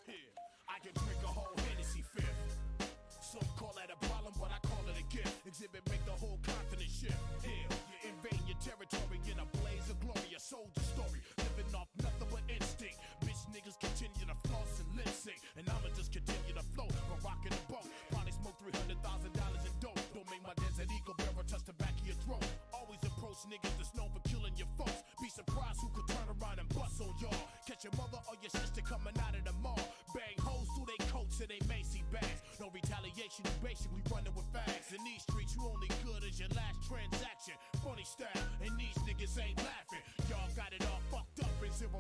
Here, I can drink a whole Hennessy fifth. Some call that a problem, but I call it a gift. Exhibit make the whole continent shift. Here, you invade your territory in a blaze of glory, a soldier story. Living off nothing but instinct. Bitch niggas continue to floss and lip sync. And I'ma just continue to float, but rocking the boat. Probably smoke $300,000 in dope. Don't make my desert eagle bearer touch the back of your throat. Always approach niggas that's known for killing your folks. Be surprised who could turn around and bust on y'all. Catch your mother or your sister coming out of the mall. Bang hoes through they coats and they Macy bags. No retaliation, you basically running with fags. In these streets, you only good as your last transaction. Funny style, and these niggas ain't laughing. Y'all got it all fucked up in 0-0.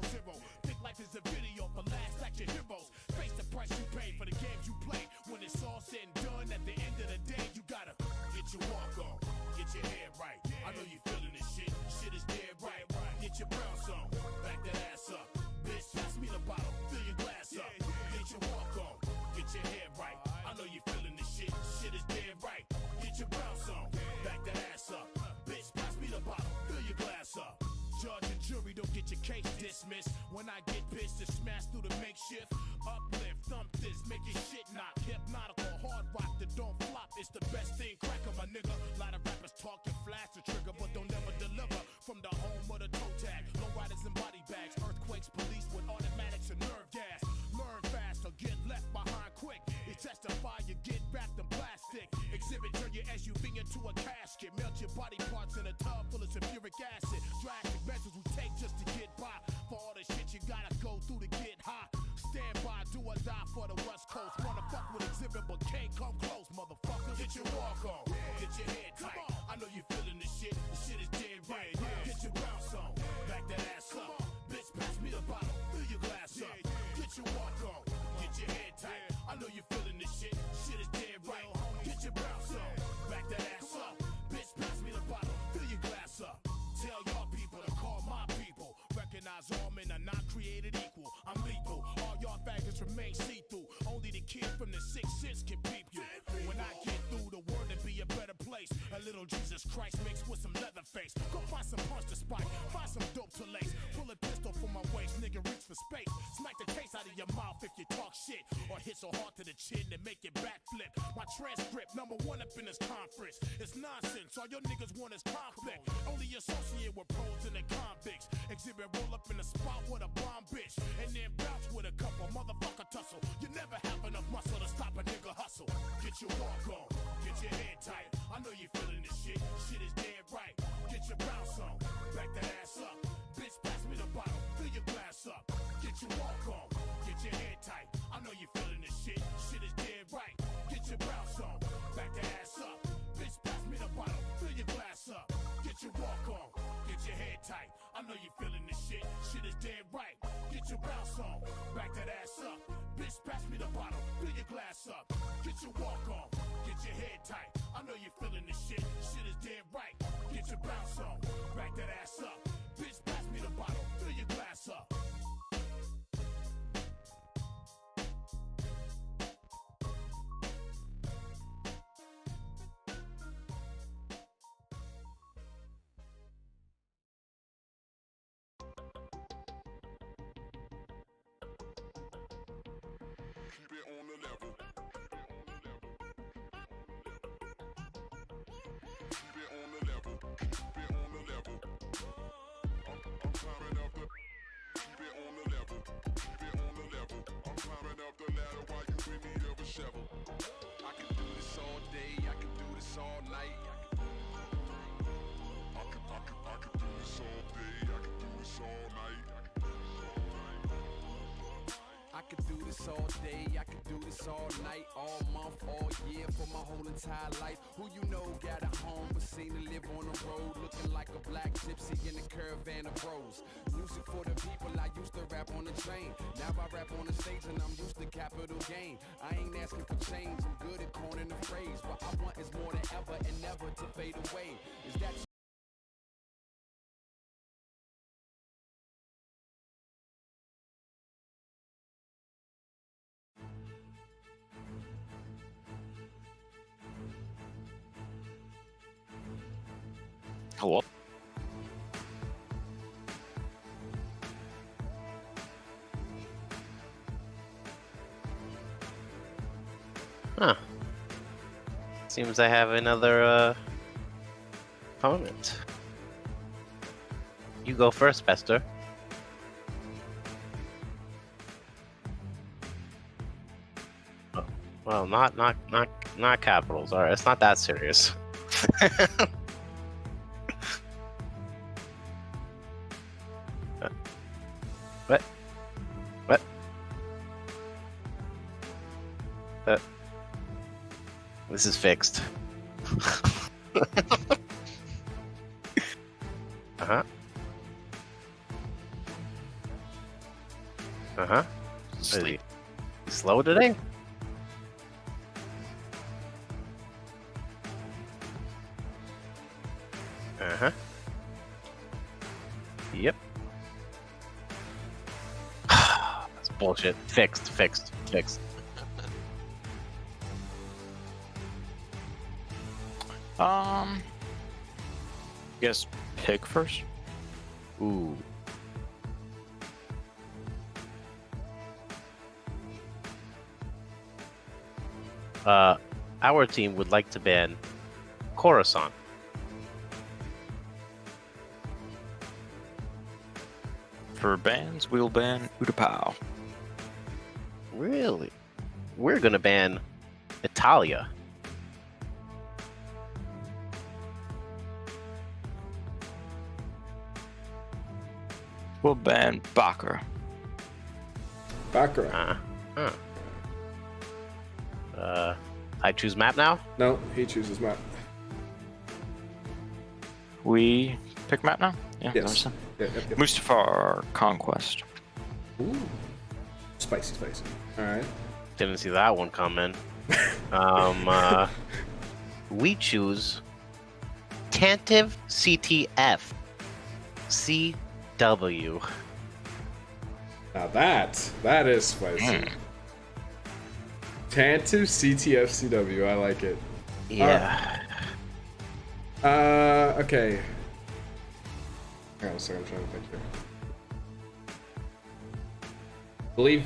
Think life is a video for last action heroes. Face the price you pay for the games you play. When it's all said and done, at the end of the day, you gotta get your walk on, get your head right. I know you feeling this shit. Shit is dead right. Get your bounce on, back that ass up. Bitch, pass me the bottle, fill your glass up. Get your walk on, get your head right. I know you feeling this shit. Shit is dead right. Get your bounce on, back that ass up. Bitch, pass me the bottle, fill your glass up. Judge and jury don't get your case dismissed. When I get pissed to smash through the makeshift. Uplift, thump this, make your shit knock. Hypnotical, hard rock that don't flop. It's the best thing, cracker, my nigga. Lot of rappers talk and flash the trigger, but don't ever deliver. From the home of the toe tag, low riders and body bags, earthquakes, police with automatics and nerve gas. Learn fast or get left behind quick. You testify, you get wrapped in plastic. Exhibit, turn your SUV into a casket. Melt your body parts in a tub full of sulfuric acid. Drastic measures we take just to get by. For all the shit you gotta go through to get high. Stand by, do or die for the West Coast. Wanna fuck with Exhibit, but can't come close, motherfucker. Get your walk on, get your head tight. I know you feeling this shit. The shit is dead right. Get your bounce on, back that ass up. Bitch, pass me the bottle, fill your glass up. Get your walk on, get your head tight. I know you feeling this shit. Shit is dead right. Get your bounce on, back that ass up. Bitch, pass me the bottle, fill your glass up. Tell y'all people to call my people. Recognize all men are not created equal. I'm lethal. All y'all faggots remain see-through. Only the kid from the Sixth Sense can peep you. When I get through, the world to be a better place. A little Jesus Christ mixed with some leather face. Go find some punch to spike. Find some dope to lace. Pull a pistol from my waist. Nigga, reach for space. Smack the taste out of your mouth if you talk shit. Or hit so hard to the chin to make it backflip. My transcript, #1 up in this conference. It's nonsense. All your niggas want is conflict. Only associate with pros and the convicts. Exhibit roll up in the spot with a bomb bitch. And then bounce with a couple motherfucker tussle. You never have enough muscle to stop a nigga hustle. Get your walk on, get your head tight. I know you feeling this shit. Shit is dead right. Get your bounce on, back that ass up. Bitch, pass me the bottle, fill your glass up. Get your walk on, get your head tight. I know you feeling this shit. Shit is dead right. Get your bounce on, back that ass up. Bitch, pass me the bottle, fill your glass up. Get your walk on, get your head tight. I know you feeling this shit. Shit is dead right. Get your bounce on, back that ass up. Bitch, pass me the bottle, fill your glass up. Get your walk on, get your head tight. I know you feeling this shit. Shit is dead right. Get your bounce on, back that ass up. Bitch, pass me the bottle, fill your glass up. Keep it on the level. Keep it on the level. Keep it on the level. I'm climbing up the. Keep it on the level. Keep it on the level. I'm climbing up the ladder while you in need of a shovel. I can do this all day. I can do this all night. I can do this all day. I can do this all night. I could do this all day, I could do this all night, all month, all year, for my whole entire life. Who you know got a home but seen to live on the road, looking like a black gypsy in a caravan of bros. Music for the people, I used to rap on the train. Now I rap on the stage and I'm used to capital gain. I ain't asking for change, I'm good at coining the phrase. What I want is more than ever and never to fade away. Is that Hello. Huh. Seems I have another opponent. You go first, Bester. Oh, well, not capitals. All right, it's not that serious. What? What? This is fixed. Uh-huh. Uh-huh. Sleep. Slow today? Uh-huh. Yep. That's bullshit. Fixed. Guess pick first. Ooh. Our team would like to ban Coruscant. For bans, we'll ban Utapau. Really? We're gonna ban Italia. We'll ban Bakr. Baccarat. I choose map now? No, he chooses map. We pick map now? Yeah, Yes. Yep. Mustafar Conquest. Ooh. Spicy. Alright. Didn't see that one coming. We choose Tantive CTF CW. Now that is spicy. Tantu CTFCW, I like it. Yeah. Okay. Hang on a second, I'm trying to think here.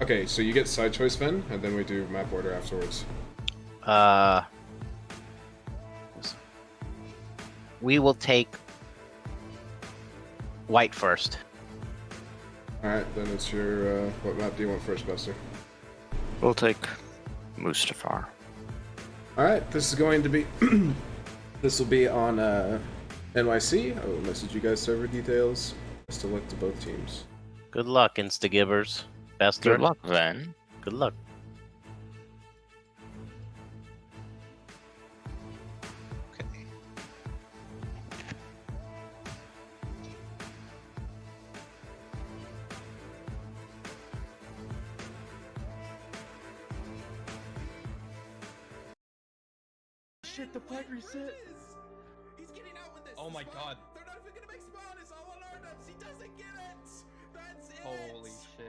Okay, so you get side choice then, and then we do map order afterwards. We will take white first. Alright, then it's your, what map do you want first, Buster? We'll take Mustafar. Alright, this is going to be, this will be on, NYC. I will message you guys server details. Best of luck to both teams. Good luck, Instagibers. Bester. Good luck, then. Good luck. Okay. Shit, the flag reset. He's getting out with this. Oh my god. They're not even gonna make spawn. It's all on Arnubs. He doesn't get it. That's it. Holy shit.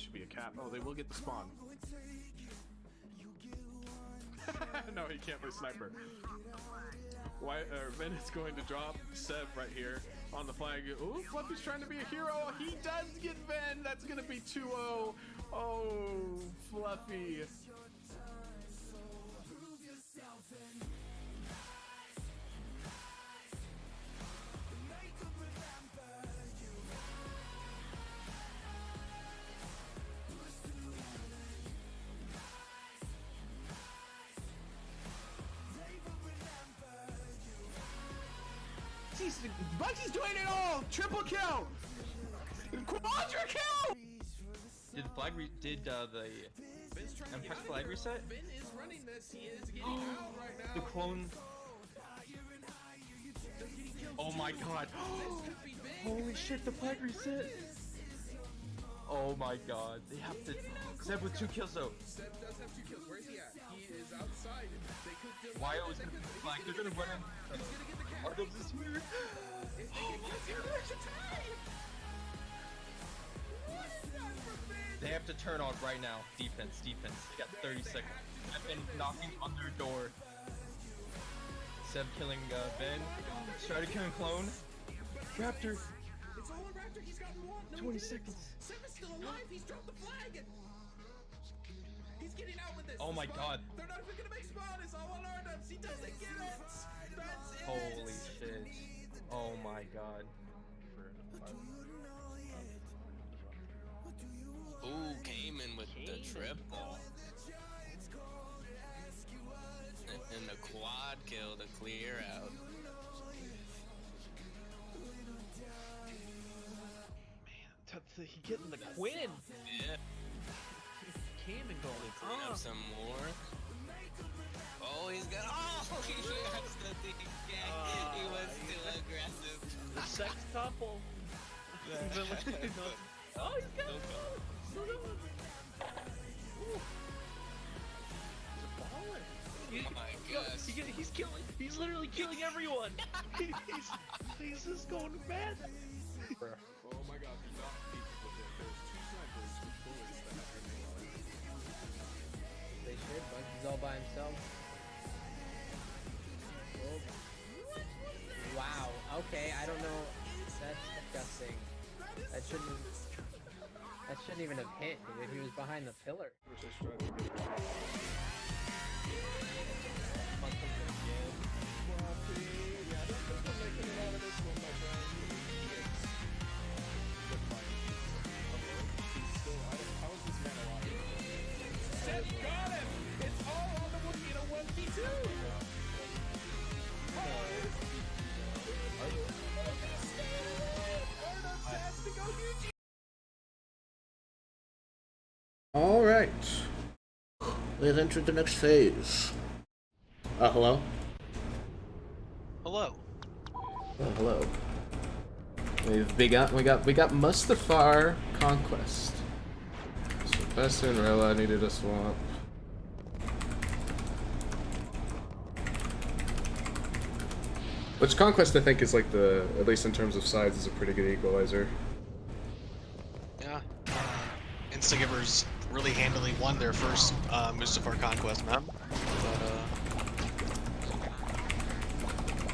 should be a cap. Oh, they will get the spawn. No, he can't play sniper. Vin is going to drop Seb right here on the flag. Ooh, Fluffy's trying to be a hero. He does get Vin. That's going to be 2-0. Oh, Fluffy. Bucky's doing it all! Triple kill! Quadra kill! Did the Empire flag reset? Vin is running this. He is getting out right now. The clone. Oh my god. Holy shit, the flag reset. Oh my god. They have to. Seb with 2 kills though. Seb does have 2 kills. Where is he at? He is outside. They could Why always gonna be the flag? They're gonna run in. He's gonna get the cap. Are those this here? They have to turn on right now. Defense. They got 30 seconds. I've been knocking on their door. Seb killing Ben. Started killing Clone. Raptor. It's all a Raptor. He's gotten one. 20 seconds. Seb is still alive. He's dropped the flag. He's getting out with this. Oh my god. They're not even gonna make spawn. It's all on Arnubs. He doesn't get it. That's it. Holy shit. Oh my god. Ooh, came in with the triple. And the quad kill to clear out. Man, he getting the Quinn. Yeah. Came and going. Clean up some more. Oh, he's got. Oh, he has the thing again. He was too aggressive. The sex couple. Oh, he's got it. Still going. Ooh. He's a baller. Oh my gosh. He's killing. He's literally killing everyone. he's just going mad. Oh my god. He's off peak with it. There's 2 snipers with bullets that have remained. They should. Bugs all by himself. Oh. Wow. Okay. I don't know. That's disgusting. That shouldn't even have hit, dude. He was behind the pillar. Seth got him! It's all on the Wookiee in a 1v2! All right. We've entered the next phase. Hello? Hello. Oh, hello. We got Mustafar Conquest. So Bessa and Rella needed a swap. Which Conquest I think is like the, at least in terms of size, is a pretty good equalizer. Yeah. Instagibers really handily won their first Mustafar Conquest map.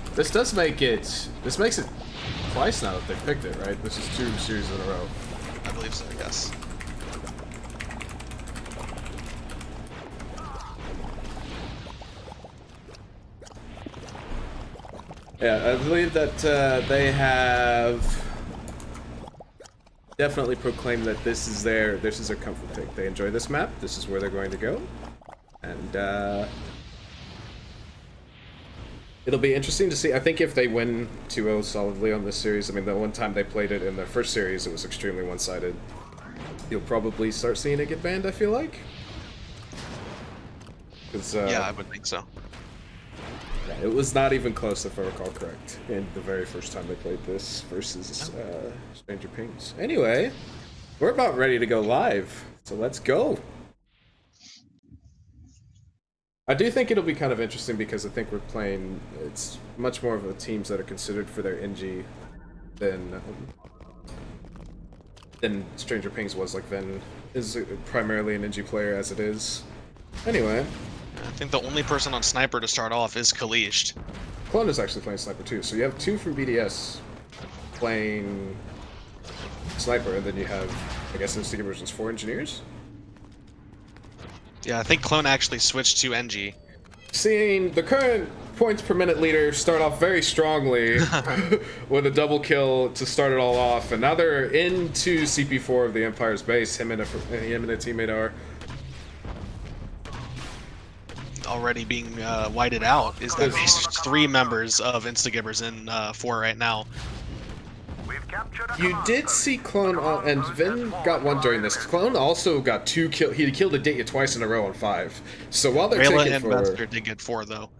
But, This does make it, this makes it twice now that they've picked it, right? This is 2 series in a row. I believe so, yes. Yeah, I believe that they have definitely proclaimed that this is their comfort pick. They enjoy this map. This is where they're going to go, and it'll be interesting to see. I think if they win 2-0 solidly on this series, I mean, the one time they played it in their first series, it was extremely one-sided. You'll probably start seeing it get banned, I feel like. 'Cause, Yeah, I would think so. yeah, it was not even close, if I recall correct, in the very first time they played this versus Stranger Pings. Anyway, we're about ready to go live, so let's go. I do think it'll be kind of interesting because I think we're playing, it's much more of the teams that are considered for their NG than than Stranger Pings was. Like Vin is primarily an NG player as it is. Anyway, I think the only person on Sniper to start off is Kalisht. Clone is actually playing Sniper too, so you have 2 from BDS playing Sniper, and then you have, I guess, Instagibers is 4 engineers? Yeah, I think Clone actually switched to NG. Seeing the current points per minute leader start off very strongly with a double kill to start it all off, and now they're into CP4 of the Empire's base. Him and a teammate are Already being whited out. Is that there's 3 members of Instagibers in 4 right now. You did see Clone, and Vin got 1 during this. Clone also got 2 kills. He killed Aditya twice in a row on 5. So while they're Rayla taking and for... Bester did get 4 though.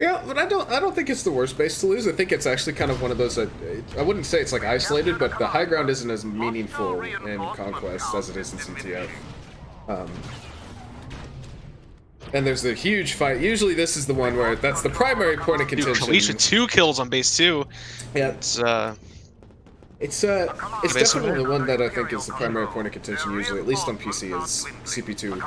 Yeah, but I don't think it's the worst base to lose. I think it's actually kind of one of those that I wouldn't say it's like isolated, but the high ground isn't as meaningful in Conquest as it is in CTF. And there's a huge fight. Usually this is the one where that's the primary point of contention. Kalisht with 2 kills on base 2. Yeah. It's definitely the one that I think is the primary point of contention usually, at least on PC, is CP2.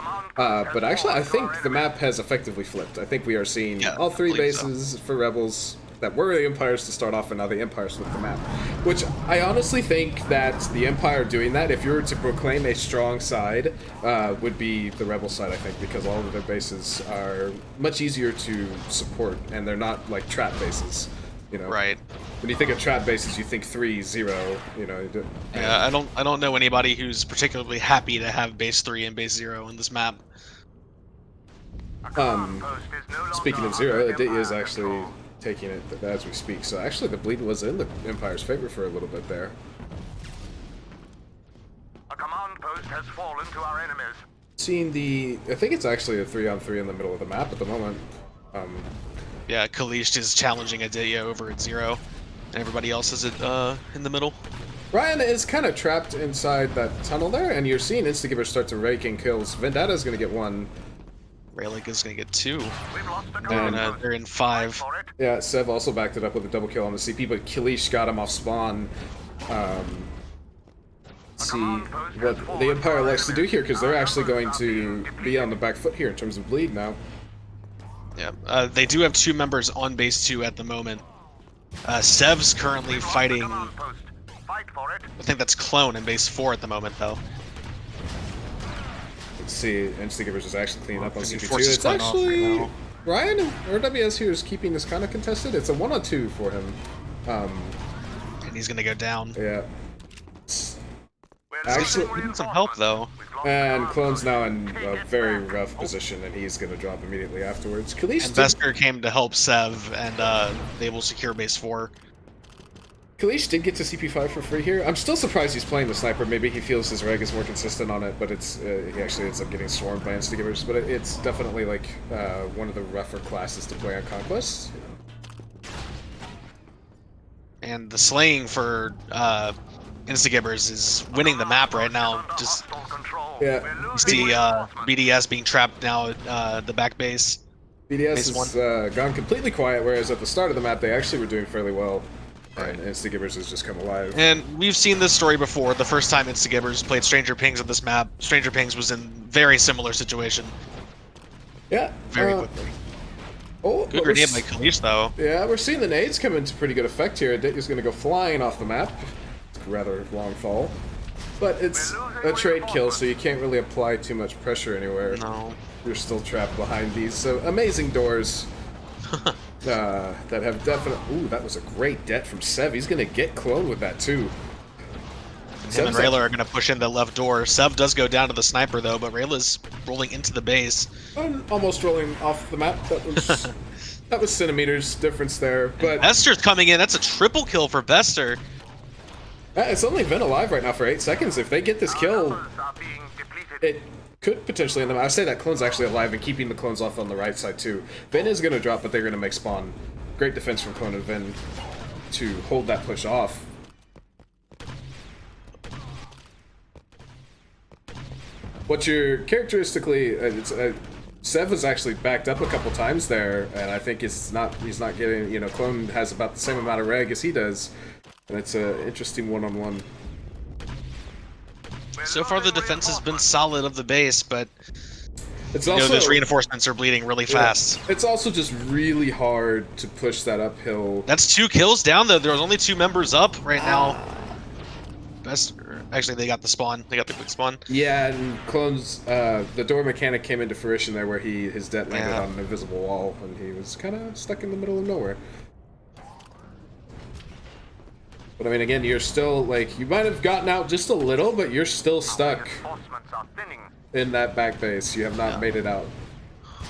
But actually, I think the map has effectively flipped. I think we are seeing all 3 bases for Rebels that were the Empires to start off, and now the Empires flipped the map. Which I honestly think that the Empire doing that, if you were to proclaim a strong side, would be the Rebel side, I think, because all of their bases are much easier to support, and they're not like trap bases. You know, right. When you think of trap bases, you think 3-0. You know. Yeah, I don't know anybody who's particularly happy to have base 3 and base 0 on this map. Speaking of 0, Aditya is actually taking it as we speak. So actually, the bleed was in the Empire's favor for a little bit there. A command post has fallen to our enemies. Seeing the, I think it's actually a 3-on-3 in the middle of the map at the moment. Yeah, Kalisht is challenging Aditya over at 0, and everybody else is in the middle. Ryan is kind of trapped inside that tunnel there, and you're seeing Instagibers start to rake in kills. Vendetta's going to get 1. Raylick is going to get 2. And they're in 5. Yeah, Sev also backed it up with a double kill on the CP, but Kalisht got him off spawn. See what the Empire likes to do here, because they're actually going to be on the back foot here in terms of bleed now. Yeah, they do have 2 members on base 2 at the moment. Sev's currently fighting, I think that's Clone in base 4 at the moment, though. Let's see, Instagibers is actually cleaning up on CP2. It's actually, Ryan, or WS here is keeping this kind of contested. It's a 1-on-2 for him. And he's going to go down. Yeah. Actually, needs some help, though. And Clone's now in a very rough position, and he's going to drop immediately afterwards. Kalisht and Vesker came to help Sev, and they will secure base 4. Kalisht did get to CP5 for free here. I'm still surprised he's playing the Sniper. Maybe he feels his reg is more consistent on it, but it's he actually ends up getting swarmed by Instagibers. But it's definitely like one of the rougher classes to play on Conquest. And the slaying for Instagibers is winning the map right now. Just yeah, you see BDS being trapped now at the back base. BDS has gone completely quiet, whereas at the start of the map they actually were doing fairly well. And Instagibers has just come alive. And we've seen this story before. The first time Instagibers played Stranger Pings on this map, Stranger Pings was in very similar situation. Yeah. Very quickly. Oh, good grenade by Kalisht, though. Yeah, we're seeing the nades come into pretty good effect here. Aditya's going to go flying off the map. It's a rather long fall. But it's a trade kill, so you can't really apply too much pressure anywhere. No. You're still trapped behind these. So amazing doors. That have definite. Ooh, that was a great det from Sev. He's gonna get Clone with that too. Him and Rayla are gonna push in the left door. Sev does go down to the sniper though, but Rayla's rolling into the base. Almost rolling off the map. That was centimeters difference there. But Vester's coming in. That's a triple kill for Vester. It's only been alive right now for 8 seconds. If they get this kill, it could potentially end them. I say that Clone's actually alive and keeping the clones off on the right side too. Vin is going to drop, but they're going to make spawn. Great defense from Clone and Vin to hold that push off. What you're characteristically, Sev was actually backed up a couple times there, and I think he's not getting, you know, Clone has about the same amount of reg as he does, and it's an interesting one-on-one. So far, the defense has been solid of the base, but It's you know, also, those reinforcements are bleeding really fast. It's also just really hard to push that uphill. That's 2 kills down, though. There's only 2 members up right now. Actually, they got the spawn. They got the quick spawn. Yeah, and Clone's, the door mechanic came into fruition there where his det landed on an invisible wall, and he was kind of stuck in the middle of nowhere. But I mean, again, you're still, like, you might have gotten out just a little, but you're still stuck in that back base. You have not made it out.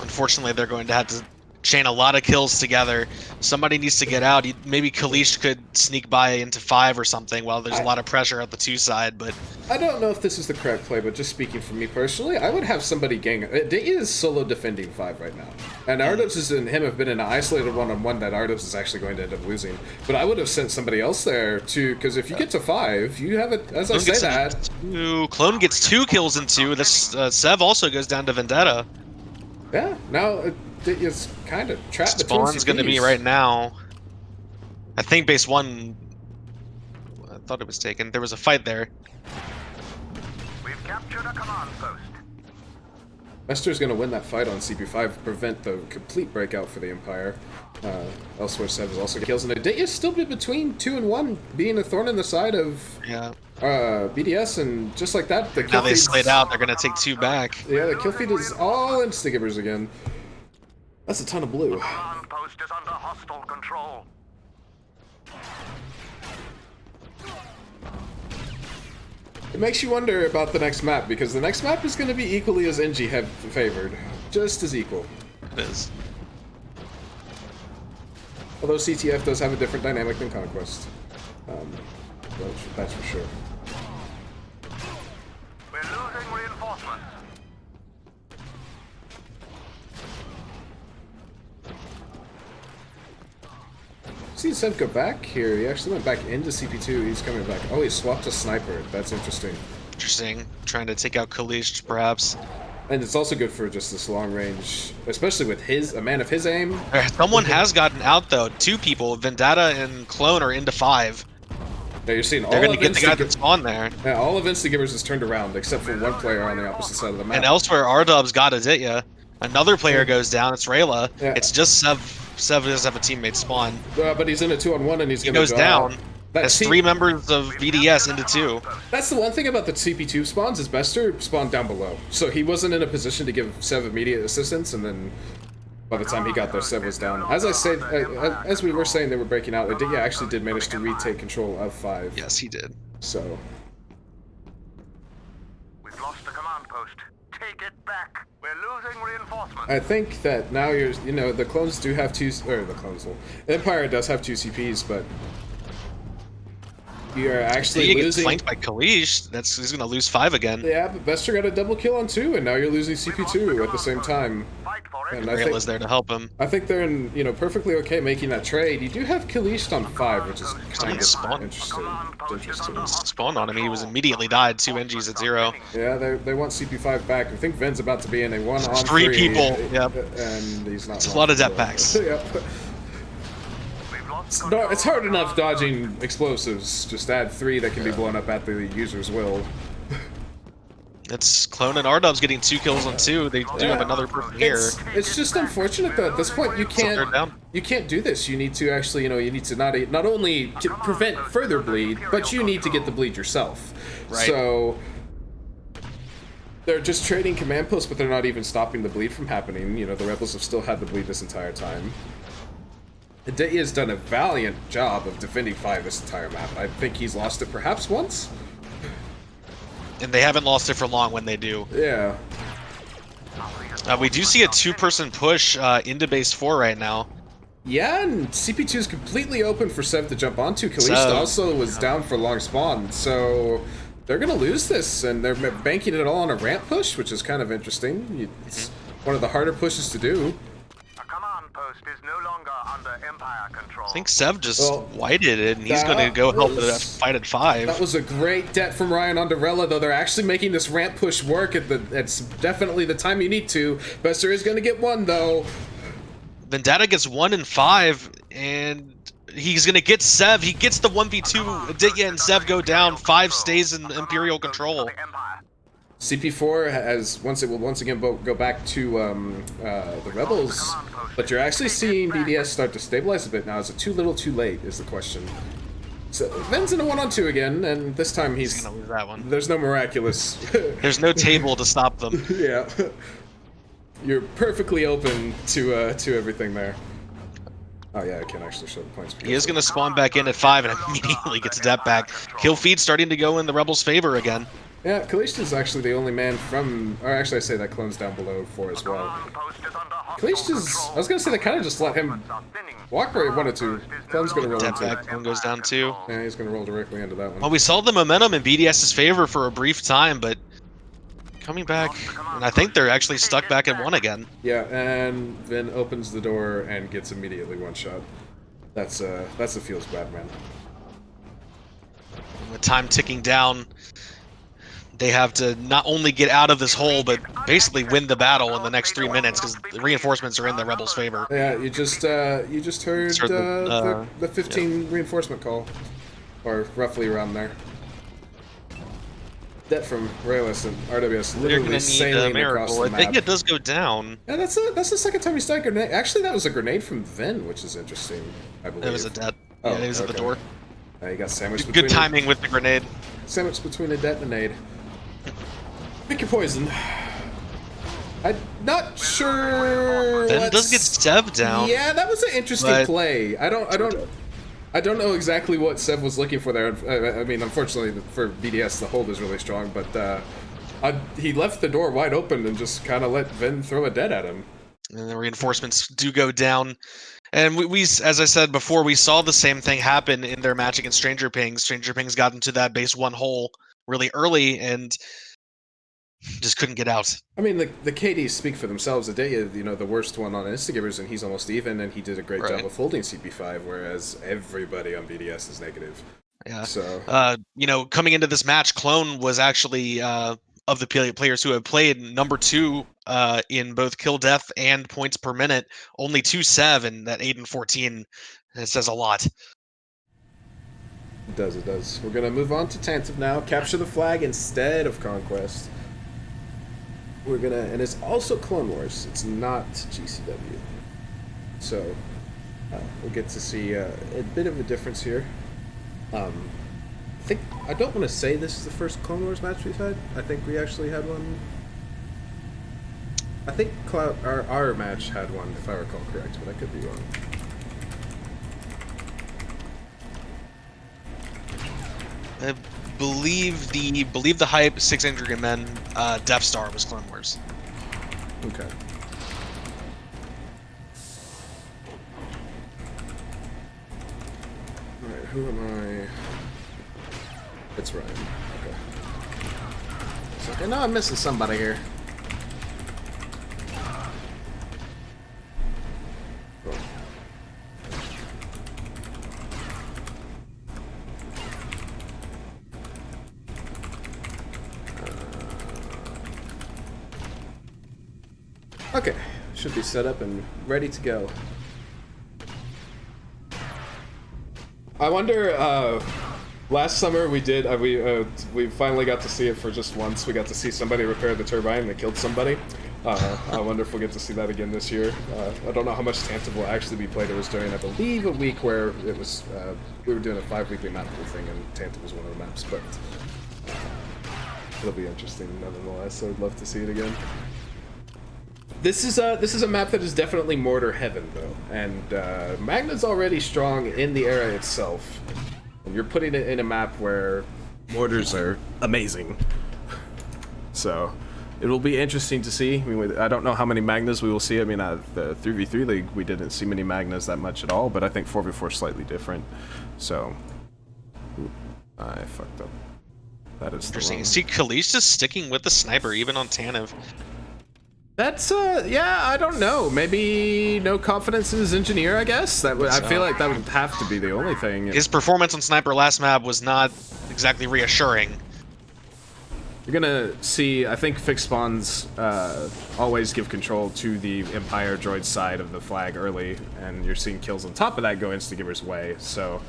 Unfortunately, they're going to have to chain a lot of kills together. Somebody needs to get out. Maybe Kalish could sneak by into 5 or something while there's a lot of pressure at the 2 side, but... I don't know if this is the correct play, but just speaking for me personally, I would have somebody gang... Dayton is solo defending 5 right now. And Ardubs and him have been in an isolated one-on-one that Ardubs is actually going to end up losing. But I would have sent somebody else there, too, because if you get to 5, you have it... As I say that... Clone gets 2 kills in 2. This Sev also goes down to Vendetta. Yeah, now... It's kind of trapped between Spawn's going to be right now. I think base 1... I thought it was taken. There was a fight there. We've captured a command post. Mester's going to win that fight on CP5, prevent the complete breakout for the Empire. Elsewhere, Sev is also kills, and Aditya's still be between 2 and 1, being a thorn in the side of BDS, and just like that, the now they slayed out. They're going to take 2 back. Yeah, the kill feed is all Instagibers again. That's a ton of blue. Command post is under hostile control. It makes you wonder about the next map, because the next map is going to be equally as NG have favored. Just as equal. It is. Although CTF does have a different dynamic than Conquest. That's for sure. We're losing reinforcements. See Sev go back here. He actually went back into CP2. He's coming back. Oh, he swapped to Sniper. That's interesting. Interesting. Trying to take out Kalish, perhaps. And it's also good for just this long range, especially with a man of his aim. Someone has gotten out, though. 2 people. Vendetta and Clone are into 5. Yeah, you're seeing all They're going of to get the guy that's on there. Yeah, all of Instagivers is turned around, except for one player on the opposite side of the map. And elsewhere, Ardub's got Aditya. Another player goes down. It's Rayla. Yeah. It's just Sev. Sev doesn't have a teammate spawn. But he's in a 2-on-1 and he goes down. That's 3 members of BDS into 2. That's the one thing about the CP2 spawns is Bester spawned down below. So he wasn't in a position to give Sev immediate assistance, and then by the time he got there, Sev was down. As I said, as we were saying they were breaking out, Aditya actually did manage to retake control of 5. Yes, he did. So... We've lost the command post. Take it back. We're losing reinforcements. I think that now the clones do have 2, or the clones will. Empire does have 2 CPs, but you are actually he losing. Gets flanked by Kalish. He's gonna lose 5 again. Yeah, but Bester got a double kill on 2, and now you're losing CP2 at the same time. And I think Rayla's there to help him. I think they're in, perfectly okay making that trade. You do have Kalish on 5, which is kind of spawn. interesting. Spawn on him. He was immediately died. 2 NGs at 0. Yeah, they want CP5 back. I think Ven's about to be in a 1-on-3. 3 people. Yep. And he's not. It's a lot of death packs. Yep. It's hard enough dodging explosives. Just add 3 that can be blown up at the user's will. It's Clone and Ardubs getting 2 kills on 2. They do have another person here. It's just unfortunate though. At this point, you can't do this. You need to actually, you need to not only prevent further bleed, but you need to get the bleed yourself. Right. So they're just trading command posts, but they're not even stopping the bleed from happening. The rebels have still had the bleed this entire time. Aditya has done a valiant job of defending 5 this entire map. I think he's lost it perhaps once. And they haven't lost it for long when they do. Yeah. We do see a 2-person push into base 4 right now. Yeah, and CP2 is completely open for Sev to jump onto. Kalista also was down for long spawn, so they're going to lose this, and they're banking it all on a ramp push, which is kind of interesting. It's one of the harder pushes to do. A command post is no longer under Empire control. I think Sev just Well, whited it, and he's going to go help the fight at 5. That was a great det from Ryan Underella, though. They're actually making this ramp push work. It's definitely the time you need to. Bester is going to get 1, though. Vendetta gets 1 and 5, and he's going to get Sev. He gets the 1v2. Aditya and Sev go down. 5 stays in Imperial control. CP4 has will once again go back to the Rebels, but you're actually seeing BDS start to stabilize a bit now. Is it too little, too late? Is the question. So Ven's in a 1-on-2 again, and this time he's gonna lose that one. There's no miraculous. There's no table to stop them. Yeah, you're perfectly open to everything there. Oh yeah, I can actually show the points. He is gonna spawn back in at 5 and immediately gets that back. Kill feed starting to go in the Rebels' favor again. Yeah, Kalish is actually the only man from... Or actually, I say that clone's down below 4 as well. Kalish is... I was going to say they kind of just let him walk where he wanted to. Clone's going to roll into it. Clone goes down 2. Yeah, he's going to roll directly into that one. Well, we saw the momentum in BDS's favor for a brief time, but coming back... And I think they're actually stuck back at 1 again. Yeah, and Vin opens the door and gets immediately 1 shot. That's the feels bad, man. With time ticking down... They have to not only get out of this hole, but basically win the battle in the next 3 minutes because the reinforcements are in the Rebels' favor. Yeah, you just heard the 15 reinforcement call, or roughly around there. That from Rayless and RWS literally sailing across the map. I think it does go down. Yeah, that's the second time he started a grenade. Actually, that was a grenade from Ven, which is interesting. I believe It was a det. Oh, yeah, it was at the door. You got sandwiched between. Good timing with the grenade. Sandwiched between a det and a nade. Pick your poison. I'm not sure. Ben does get Sev down. Yeah, that was an interesting play. I don't know exactly what Sev was looking for there. I mean, unfortunately for BDS, the hold is really strong, but he left the door wide open and just kind of let Ven throw a det at him. And the reinforcements do go down. And we, as I said before, we saw the same thing happen in their match against Stranger Pings. Stranger Pings got into that base 1 hole really early and just couldn't get out. I mean, the KDs speak for themselves. Aditya, the worst one on Instagibers, and he's almost even, and he did a great job of holding CP5, whereas everybody on BDS is negative. Yeah. So, coming into this match, Clone was actually of the players who have played number 2 in both kill death and points per minute. Only 2-7 and that 8 and 14. It says a lot. It does. We're gonna move on to Tantive now. Capture the flag instead of Conquest. And it's also Clone Wars. It's not GCW. So, we'll get to see a bit of a difference here. I don't want to say this is the first Clone Wars match we've had. I think we actually had one. I think our match had one, if I recall correct, but I could be wrong. I believe the hype 600 men Death Star was Clone Wars. Okay. Alright, who am I? It's Ryan. Okay. So, I know I'm missing somebody here. Cool. Okay, should be set up and ready to go. I wonder, last summer we did, we finally got to see it for just once. We got to see somebody repair the turbine that killed somebody. I wonder if we'll get to see that again this year. I don't know how much Tantive will actually be played. It was during, I believe, a week where it was, we were doing a 5-weekly map pool thing, and Tantive was one of the maps, but it'll be interesting nonetheless, so I'd love to see it again. This is a map that is definitely mortar heaven, though, and Magna's already strong in the area itself, and you're putting it in a map where mortars are amazing. So it'll be interesting to see. I mean, I don't know how many Magnas we will see. I mean, the 3v3 league we didn't see many Magnas that much at all, but I think 4v4 is slightly different. So I fucked up. That is interesting. See, Kalish just sticking with the sniper even on Tanev. That's yeah, I don't know. Maybe no confidence in his engineer. I guess that I feel like that would have to be the only thing. His performance on Sniper last map was not exactly reassuring. You're gonna see. I think fixed spawns always give control to the Empire droid side of the flag early, and you're seeing kills on top of that go Instagibers' way. So.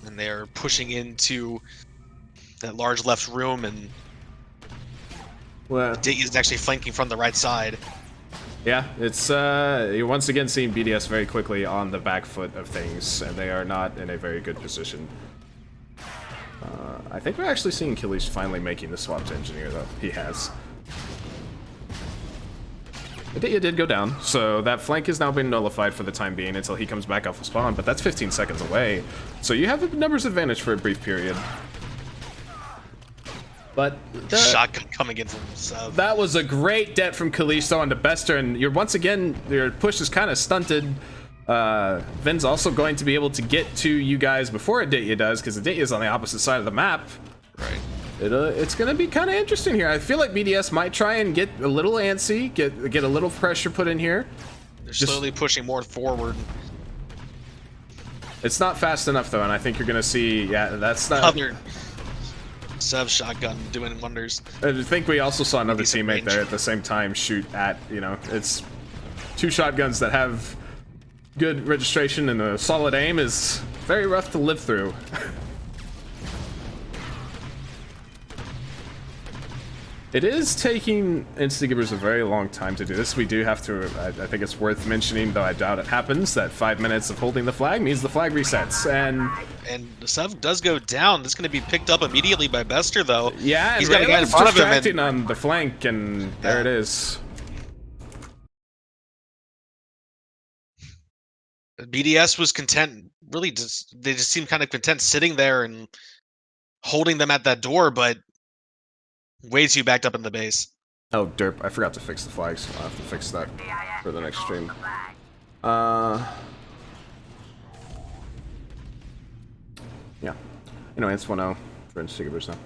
And they're pushing into that large left room, and Well, is actually flanking from the right side. yeah, it's you're once again seeing BDS very quickly on the back foot of things, and they are not in a very good position. I think we're actually seeing Kilish finally making the swap to engineer, though. He has. Aditya did go down, so that flank has now been nullified for the time being until he comes back off of spawn, but that's 15 seconds away. So you have a numbers advantage for a brief period. But Shotgun coming in from Sev. That was a great det from Kalisto onto Bester, and you're once again, your push is kind of stunted. Vin's also going to be able to get to you guys before Aditya does, because Aditya is on the opposite side of the map. Right. It's going to be kind of interesting here. I feel like BDS might try and get a little antsy, get a little pressure put in here. They're slowly pushing more forward. It's not fast enough, though, and I think you're going to see, yeah, that's not... Other Sev shotgun doing wonders. I think we also saw another teammate there at the same time shoot at, you know, it's two shotguns that have good registration and a solid aim is very rough to live through. It is taking Instagibers a very long time to do this. We do have to, I think it's worth mentioning, though I doubt it happens, that 5 minutes of holding the flag means the flag resets, and Sev does go down. This is going to be picked up immediately by Bester, though. Yeah, he's got a guy in front of him. Distracting on the flank, and there it is. BDS was content, really they just seemed kind of content sitting there and holding them at that door, but way too backed up in the base. Oh, derp, I forgot to fix the flags. I'll have to fix that for the next stream. Yeah. Anyway, it's 1-0 for Instagibers now.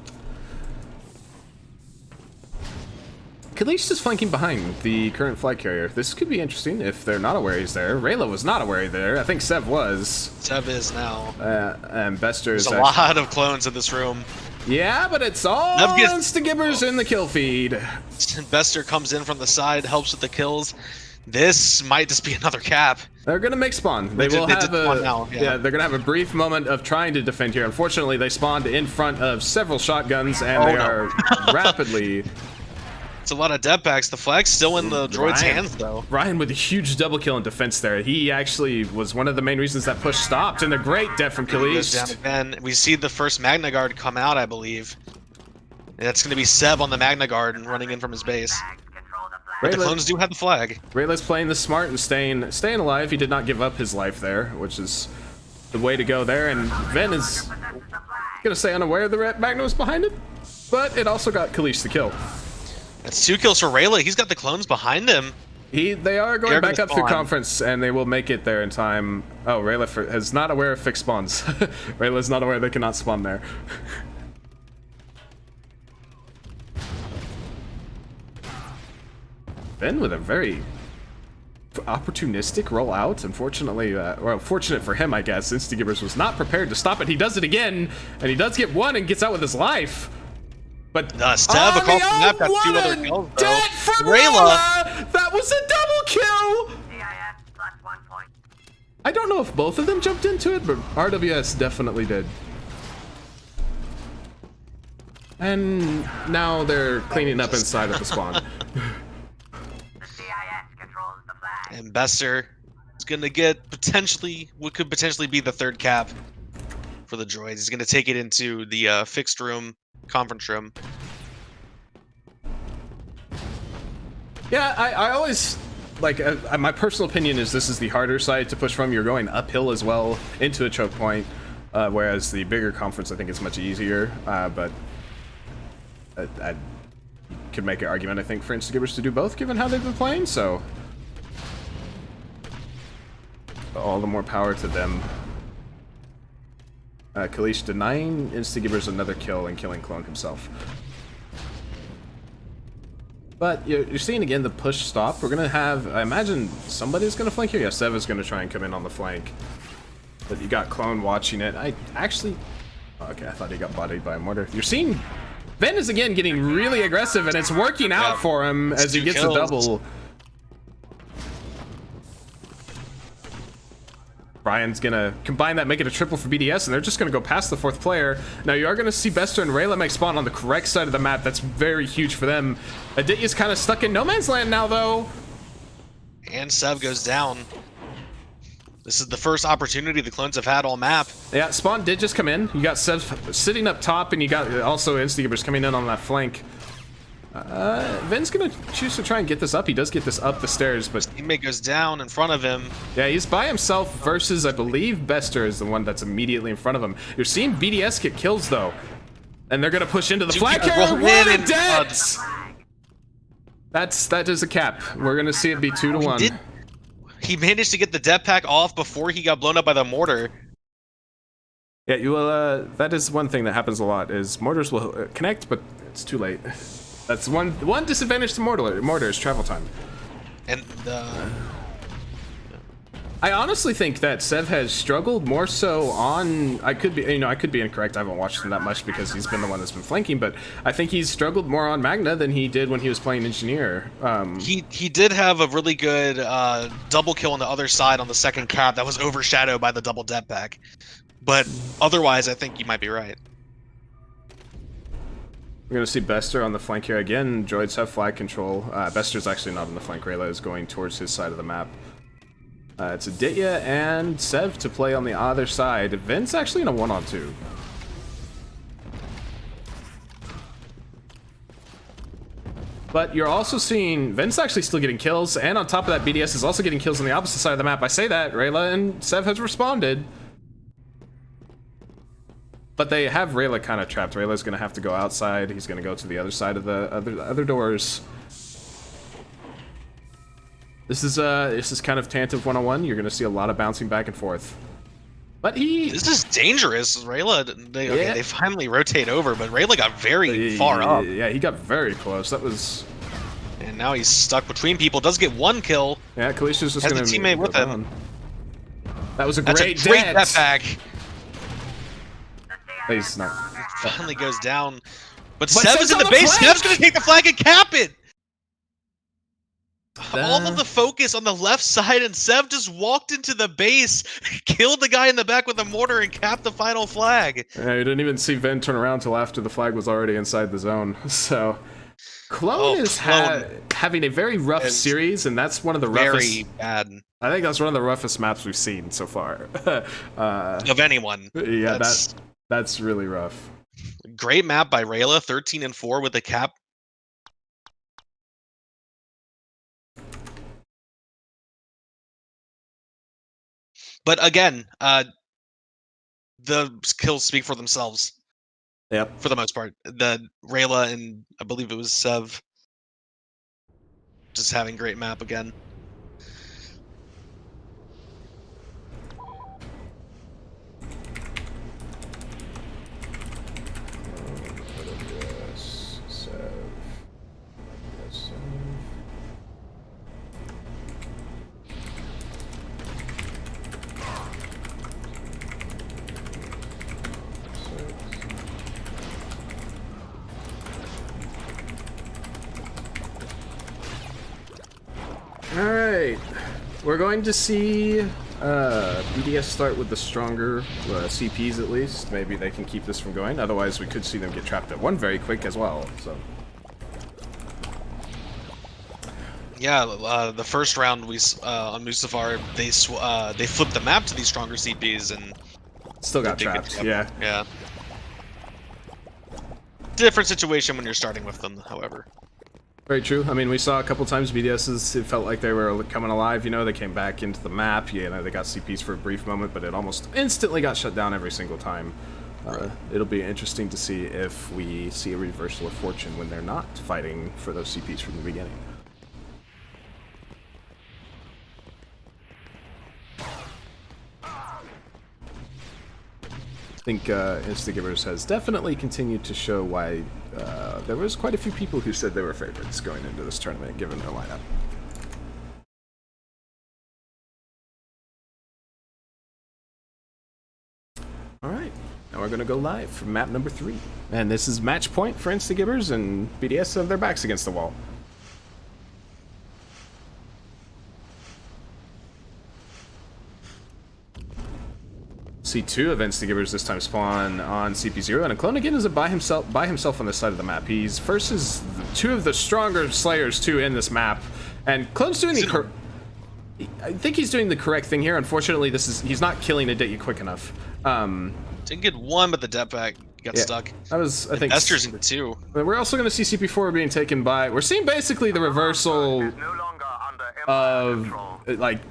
Kalish is flanking behind the current flag carrier. This could be interesting if they're not aware he's there. Rayla was not aware there. I think Sev was. Sev is now. And Bester is. There's a lot of clones in this room. Yeah, but it's all Instagibers in the kill feed. Bester comes in from the side, helps with the kills. This might just be another cap. They're gonna make spawn. They will have a they're gonna have a brief moment of trying to defend here. Unfortunately, they spawned in front of several shotguns, and they are rapidly. It's a lot of dead packs. The flag's still in the droid's hands, though. Ryan with a huge double kill in defense there. He actually was one of the main reasons that push stopped, and a great death from Kalish. And we see the first Magna Guard come out, I believe. And that's going to be Sev on the Magna Guard and running in from his base. But the clones do have the flag. Rayla's playing the smart and staying alive. He did not give up his life there, which is the way to go there. And Ven is going to stay unaware the Magna was behind him, but it also got Kalish the kill. That's 2 kills for Rayla. He's got the clones behind him. They are going back up through conference, and they will make it there in time. Oh, Rayla is not aware of fixed spawns. Rayla's not aware they cannot spawn there. Ben with a very opportunistic rollout. Unfortunately, well, fortunate for him, I guess, Instagibers was not prepared to stop it. He does it again, and he does get one and gets out with his life. But Sev across the map got 2 other kills, though. Rayla! That was a double kill! I don't know if both of them jumped into it, but RWS definitely did. And now they're cleaning up inside of the spawn. And Bester is going to get what could potentially be the 3rd cap for the droids. He's going to take it into the fixed room, conference room. Yeah, I always, like, my personal opinion is this is the harder side to push from. You're going uphill as well into a choke point, whereas the bigger conference I think is much easier, but I could make an argument, I think, for Instagibers to do both given how they've been playing, so all the more power to them. Kalish denying Instagibers another kill and killing Clone himself. But you're seeing again the push stop. We're gonna have, I imagine somebody's gonna flank here. Yeah, Sev is gonna try and come in on the flank. But you got Clone watching it. I actually, okay, I thought he got bodied by a mortar. You're seeing Ben is again getting really aggressive, and it's working out for him as he gets a double. Brian's gonna combine that, make it a triple for BDS, and they're just gonna go past the 4th player. Now you are gonna see Bester and Rayla make spawn on the correct side of the map. That's very huge for them. Aditya's kind of stuck in no man's land now, though. And Sev goes down. This is the first opportunity the Clones have had all map. Yeah, spawn did just come in. You got Sev sitting up top, and you got also Instagibers coming in on that flank. Ven's gonna choose to try and get this up. He does get this up the stairs, but teammate goes down in front of him. Yeah, he's by himself versus, I believe, Bester is the one that's immediately in front of him. You're seeing BDS get kills though, and they're gonna push into the flag carrier. What a death! That is a cap. We're gonna see it be 2-1. He managed to get the death pack off before he got blown up by the mortar. Yeah, you will. That is one thing that happens a lot. Is mortars will connect, but it's too late. That's one disadvantage to mortars, travel time. And I honestly think that Sev has struggled more so on. I could be incorrect. I haven't watched him that much because he's been the one that's been flanking. But I think he's struggled more on Magna than he did when he was playing Engineer. He did have a really good double kill on the other side on the second cap that was overshadowed by the double death pack. But otherwise, I think you might be right. We're going to see Bester on the flank here again. Droids have flag control. Bester's actually not on the flank. Rayla is going towards his side of the map. It's Aditya and Sev to play on the other side. Vin's actually in a 1-on-2. But you're also seeing Vin's actually still getting kills, and on top of that, BDS is also getting kills on the opposite side of the map. I say that, Rayla and Sev has responded. But they have Rayla kind of trapped. Rayla's going to have to go outside. He's going to go to the other side of the other doors. This is kind of Tantive 101. You're going to see a lot of bouncing back and forth. But this is dangerous. Rayla, they finally rotate over, but Rayla got very far up. Yeah, he got very close. That was... And now he's stuck between people. Does get one kill. Yeah, Kalish's just going to... teammate with him. That was a That's great a great death. death pack. He's not. Finally goes down. But Sev is in the base. Sev's going to take the flag and cap it. All of the focus on the left side, and Sev just walked into the base, killed the guy in the back with a mortar, and capped the final flag. Yeah, you didn't even see Ven turn around until after the flag was already inside the zone. So, Clone is having a very rough series, and that's one of the roughest. Very bad. I think that's one of the roughest maps we've seen so far. Of anyone. Yeah, that's really rough. Great map by Rayla, 13-4 with the cap. But again, the kills speak for themselves. Yep. For the most part. The Rayla and I believe it was Sev just having great map again. Alright, we're going to see BDS start with the stronger CPs at least. Maybe they can keep this from going, otherwise we could see them get trapped at one very quick as well. So. Yeah, the first round we on Mustafar, they flipped the map to these stronger CPs and still got trapped. Yeah. Yeah. Different situation when you're starting with them, however. Very true. I mean, we saw a couple times BDS's, it felt like they were coming alive, you know, they came back into the map, you know, they got CPs for a brief moment, but it almost instantly got shut down every single time. It'll be interesting to see if we see a reversal of fortune when they're not fighting for those CPs from the beginning. I think Instagibers has definitely continued to show why there was quite a few people who said they were favorites going into this tournament, given their lineup. Alright, now we're going to go live from map number 3. And this is match point for Instagibers, and BDS have their backs against the wall. See two of Instagibers this time spawn on CP0, and a clone again is by himself on this side of the map. He's versus two of the stronger Slayers too in this map, and clone's doing the I think he's doing the correct thing here. Unfortunately, he's not killing Aditya quick enough. Didn't get one, but the depth pack got stuck. I think Bester's in 2. We're also going to see CP4 being taken by. We're seeing basically the reversal of like.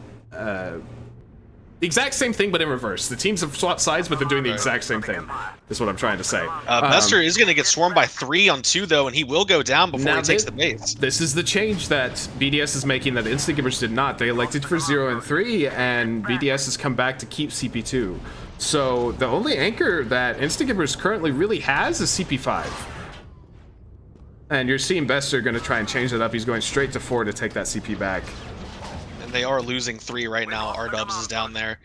The exact same thing, but in reverse. The teams have swapped sides, but they're doing the exact same thing. Is what I'm trying to say. Bester is going to get swarmed by 3 on 2, though, and he will go down before he takes the base. This is the change that BDS is making that Instagibers did not. They elected for 0 and 3, and BDS has come back to keep CP2. So the only anchor that Instagibers currently really has is CP5. And you're seeing Bester going to try and change it up. He's going straight to 4 to take that CP back. They are losing 3 right now. R-Dubs is down there.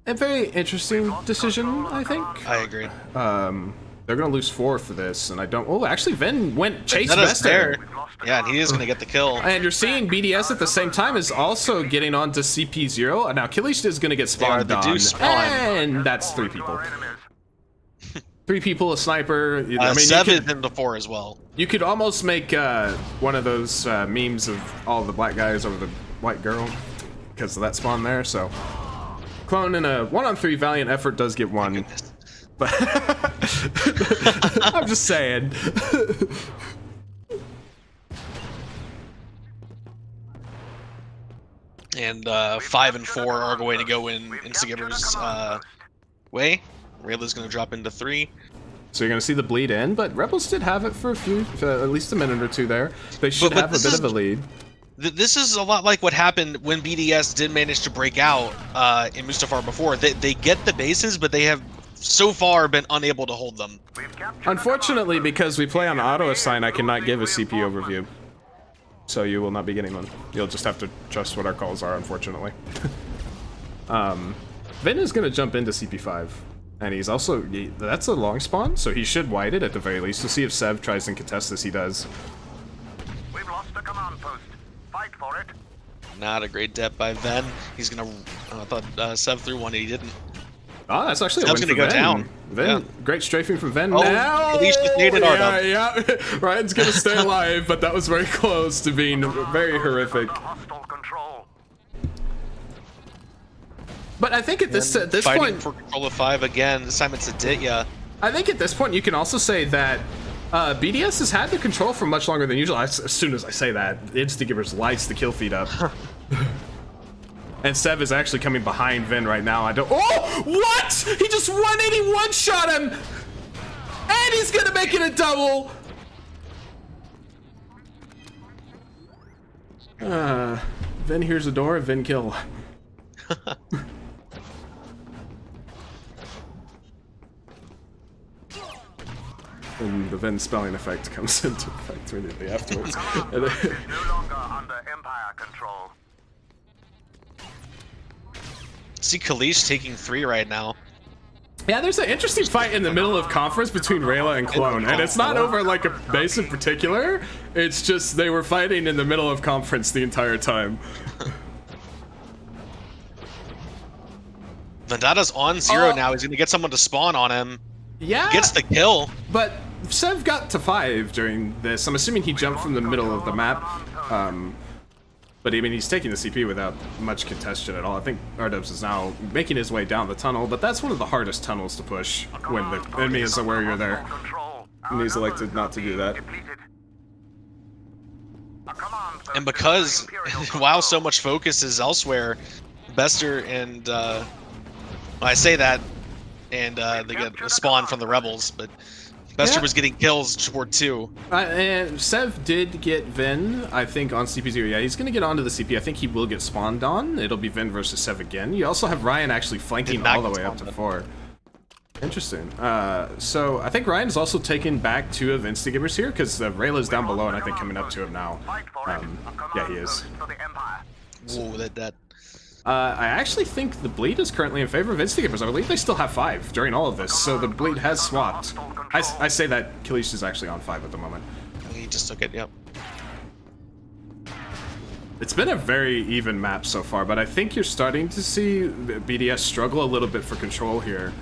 A very interesting decision, I think. I agree. They're gonna lose 4 for this, and I don't. Oh, actually, Ven went chase Bester. Yeah, and he is gonna get the kill. And you're seeing BDS at the same time is also getting onto CP0. And now Kilish is gonna get spawned on, and that's 3 people. 3 people, a sniper. I mean, Sev is in the 4 as well. You could almost make one of those memes of all the black guys over the white girl because of that spawn there. So clone in a 1-on-3 valiant effort does get 1, but I'm just saying. And 5 and 4 are going to go in Instagibers' way. Rayla's going to drop into 3. So you're going to see the bleed in, but Rebels did have it for at least a minute or 2 there. They should have a bit of a lead. This is a lot like what happened when BDS did manage to break out in Mustafar before. They get the bases, but they have so far been unable to hold them. Unfortunately, because we play on auto-assign, I cannot give a CP overview. So you will not be getting one. You'll just have to trust what our calls are, unfortunately. Vin is going to jump into CP5. And he's also... that's a long spawn, so he should white it at the very least. We'll see if Sev tries and contest this. He does. We've lost the command post. Fight for it. Not a great depth by Ven. He's gonna. I thought Sev threw one, and he didn't. Oh, that's actually Sev's a win gonna for go Ven. down. Ven, Yeah. Great strafing from Ven. Oh, Now, at least just needed R-Dub. yeah. Ryan's gonna stay alive, but that was very close to being very horrific. But I think at this point, for control of 5 again. This time it's Aditya. I think at this point you can also say that BDS has had the control for much longer than usual. As soon as I say that, Instagibers lights the kill feed up. And Sev is actually coming behind Vin right now. I don't. Oh, what? He just 181 shot him, and he's gonna make it a double. Vin hears the door. Vin kill. And the Vin spelling effect comes into effect immediately afterwards. No longer under Empire control. See Kalish taking 3 right now. Yeah, there's an interesting fight in the middle of conference between Rayla and Clone, and it's not over like a base in particular. It's just they were fighting in the middle of conference the entire time. Vendata's on 0 now. He's gonna get someone to spawn on him. Yeah. Gets the kill. But Sev got to 5 during this. I'm assuming he jumped from the middle of the map. But I mean, he's taking the CP without much contention at all. I think R-Dubs is now making his way down the tunnel, but that's one of the hardest tunnels to push when the enemy is aware you're there. And he's elected not to do that. And because, while so much focus is elsewhere, Bester and, I say that, and they get a spawn from the Rebels, but Bester was getting kills toward 2. And Sev did get Vin, I think, on CP0. Yeah, he's going to get onto the CP. I think he will get spawned on. It'll be Vin versus Sev again. You also have Ryan actually flanking all the way up to 4. Interesting. So I think Ryan's also taken back 2 of Instagibers here, because Rayla's down below, and I think coming up to him now. Yeah, he is. Whoa, that. I actually think the bleed is currently in favor of Instagibers. I believe they still have 5 during all of this, so the bleed has swapped. I say that Kalish is actually on 5 at the moment. He just took it, yep. It's been a very even map so far, but I think you're starting to see BDS struggle a little bit for control here.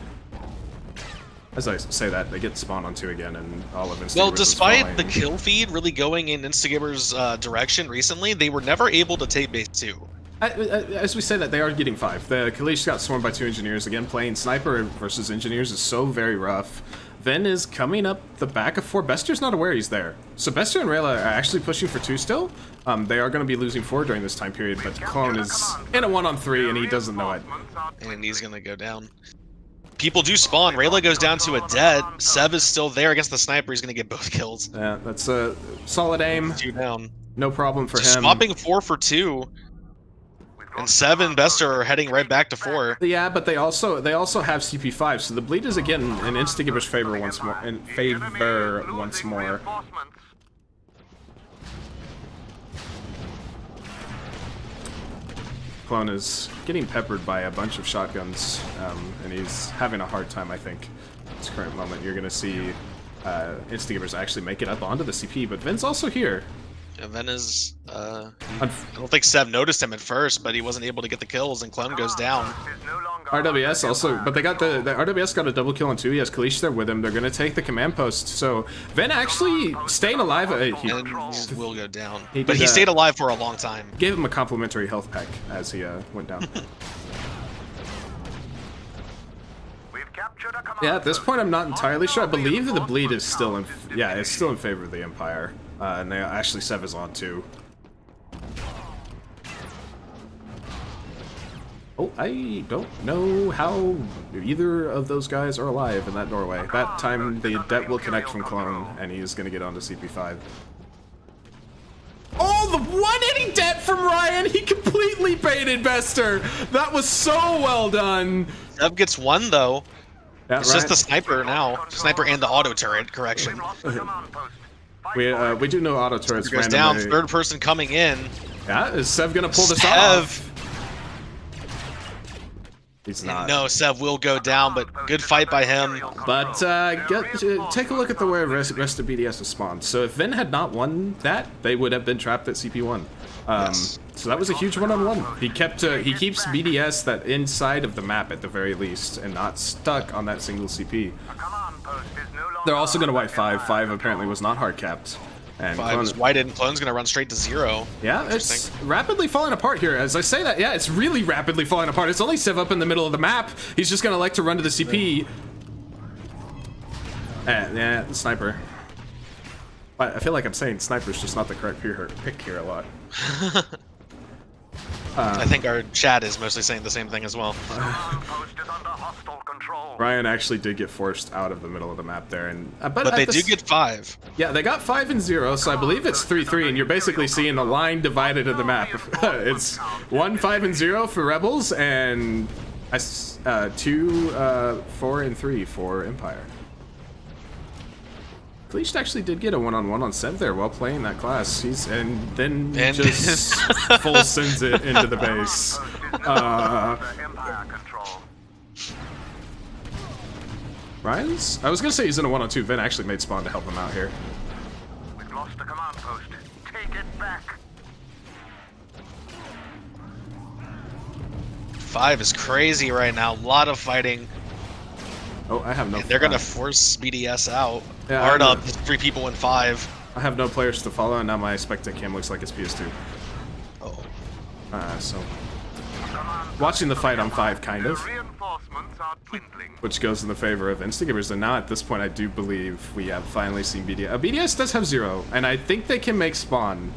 As I say that, they get spawned on 2 again, and all of Instagibers. Well, despite the kill feed really going in Instagibers' direction recently, they were never able to take base 2. As we say that, they are getting 5. The Kalish got swarmed by 2 engineers. Again, playing sniper versus engineers is so very rough. Ven is coming up the back of 4. Bester's not aware he's there. So Bester and Rayla are actually pushing for 2 still. They are going to be losing 4 during this time period, but Clone is in a 1-on-3 and he doesn't know it. And he's going to go down. People do spawn. Rayla goes down to a dead. Sev is still there against the sniper. He's going to get both kills. Yeah, that's a solid aim. 2 down. No problem for him. Swapping 4 for 2. And 7 and Bester are heading right back to 4. Yeah, but they also have CP5, so the bleed is again in Instagibers' favor once more. Clone is getting peppered by a bunch of shotguns, and he's having a hard time, I think, at this current moment. You're gonna see Instagibers actually make it up onto the CP, but Ven's also here. Yeah, Ven is, I don't think Sev noticed him at first, but he wasn't able to get the kills, and Clone goes down. RWS also, but they got the RWS got a double kill on 2. He has Kalish there with him. They're gonna take the command post. So Ven actually staying alive. He will go down, but he stayed alive for a long time. Gave him a complimentary health pack as he went down. Yeah, at this point I'm not entirely sure. I believe the bleed is still in. Yeah, it's still in favor of the Empire, and they actually Sev is on 2. Oh, I don't know how either of those guys are alive in that doorway. That time the det will connect from Clone, and he is going to get onto CP5. Oh, the one-hitting det from Ryan! He completely baited Bester! That was so well done! Sev gets 1, though. Yeah, it's just the sniper now. Sniper and the auto turret, correction. We do know auto turrets goes down, 3rd person coming in. Yeah, is Sev going to pull this off? He's not. No, Sev will go down, but good fight by him. But take a look at the way the rest of BDS has spawned. So if Ven had not won that, they would have been trapped at CP1. Yes. So that was a huge one-on-one. He keeps BDS that inside of the map at the very least, and not stuck on that single CP. They're also going to wipe 5. 5 apparently was not hard capped. And 5 is whited, and Clone's gonna run straight to 0. Yeah, it's rapidly falling apart here. As I say that, yeah, it's really rapidly falling apart. It's only Sev up in the middle of the map. He's just gonna like to run to the CP. Yeah, the sniper. But I feel like I'm saying sniper's just not the correct pick here a lot. I think our chat is mostly saying the same thing as well. Ryan actually did get forced out of the middle of the map there, and but they do get 5. Yeah, they got 5 and 0, so I believe it's 3-3, and you're basically seeing a line divided in the map. It's 1 5 and 0 for Rebels, and 2 4 and 3 for Empire. Kalish actually did get a 1-on-1 on Sev there while playing that class. And then just full sends it into the base. Ryan's? I was gonna say he's in a 1-on-2. Ven actually made spawn to help him out here. We've lost the command post. Take it back. 5 is crazy right now. A lot of fighting. Oh, I have no. And they're gonna force BDS out. Yeah, Hard up. 3 people in 5. I have no players to follow, and now my spectate cam looks like it's PS2. Oh. So watching the fight on 5, kind of. Which goes in the favor of Instagibers, and now at this point I do believe we have finally seen BDS. BDS does have 0, and I think they can make spawn.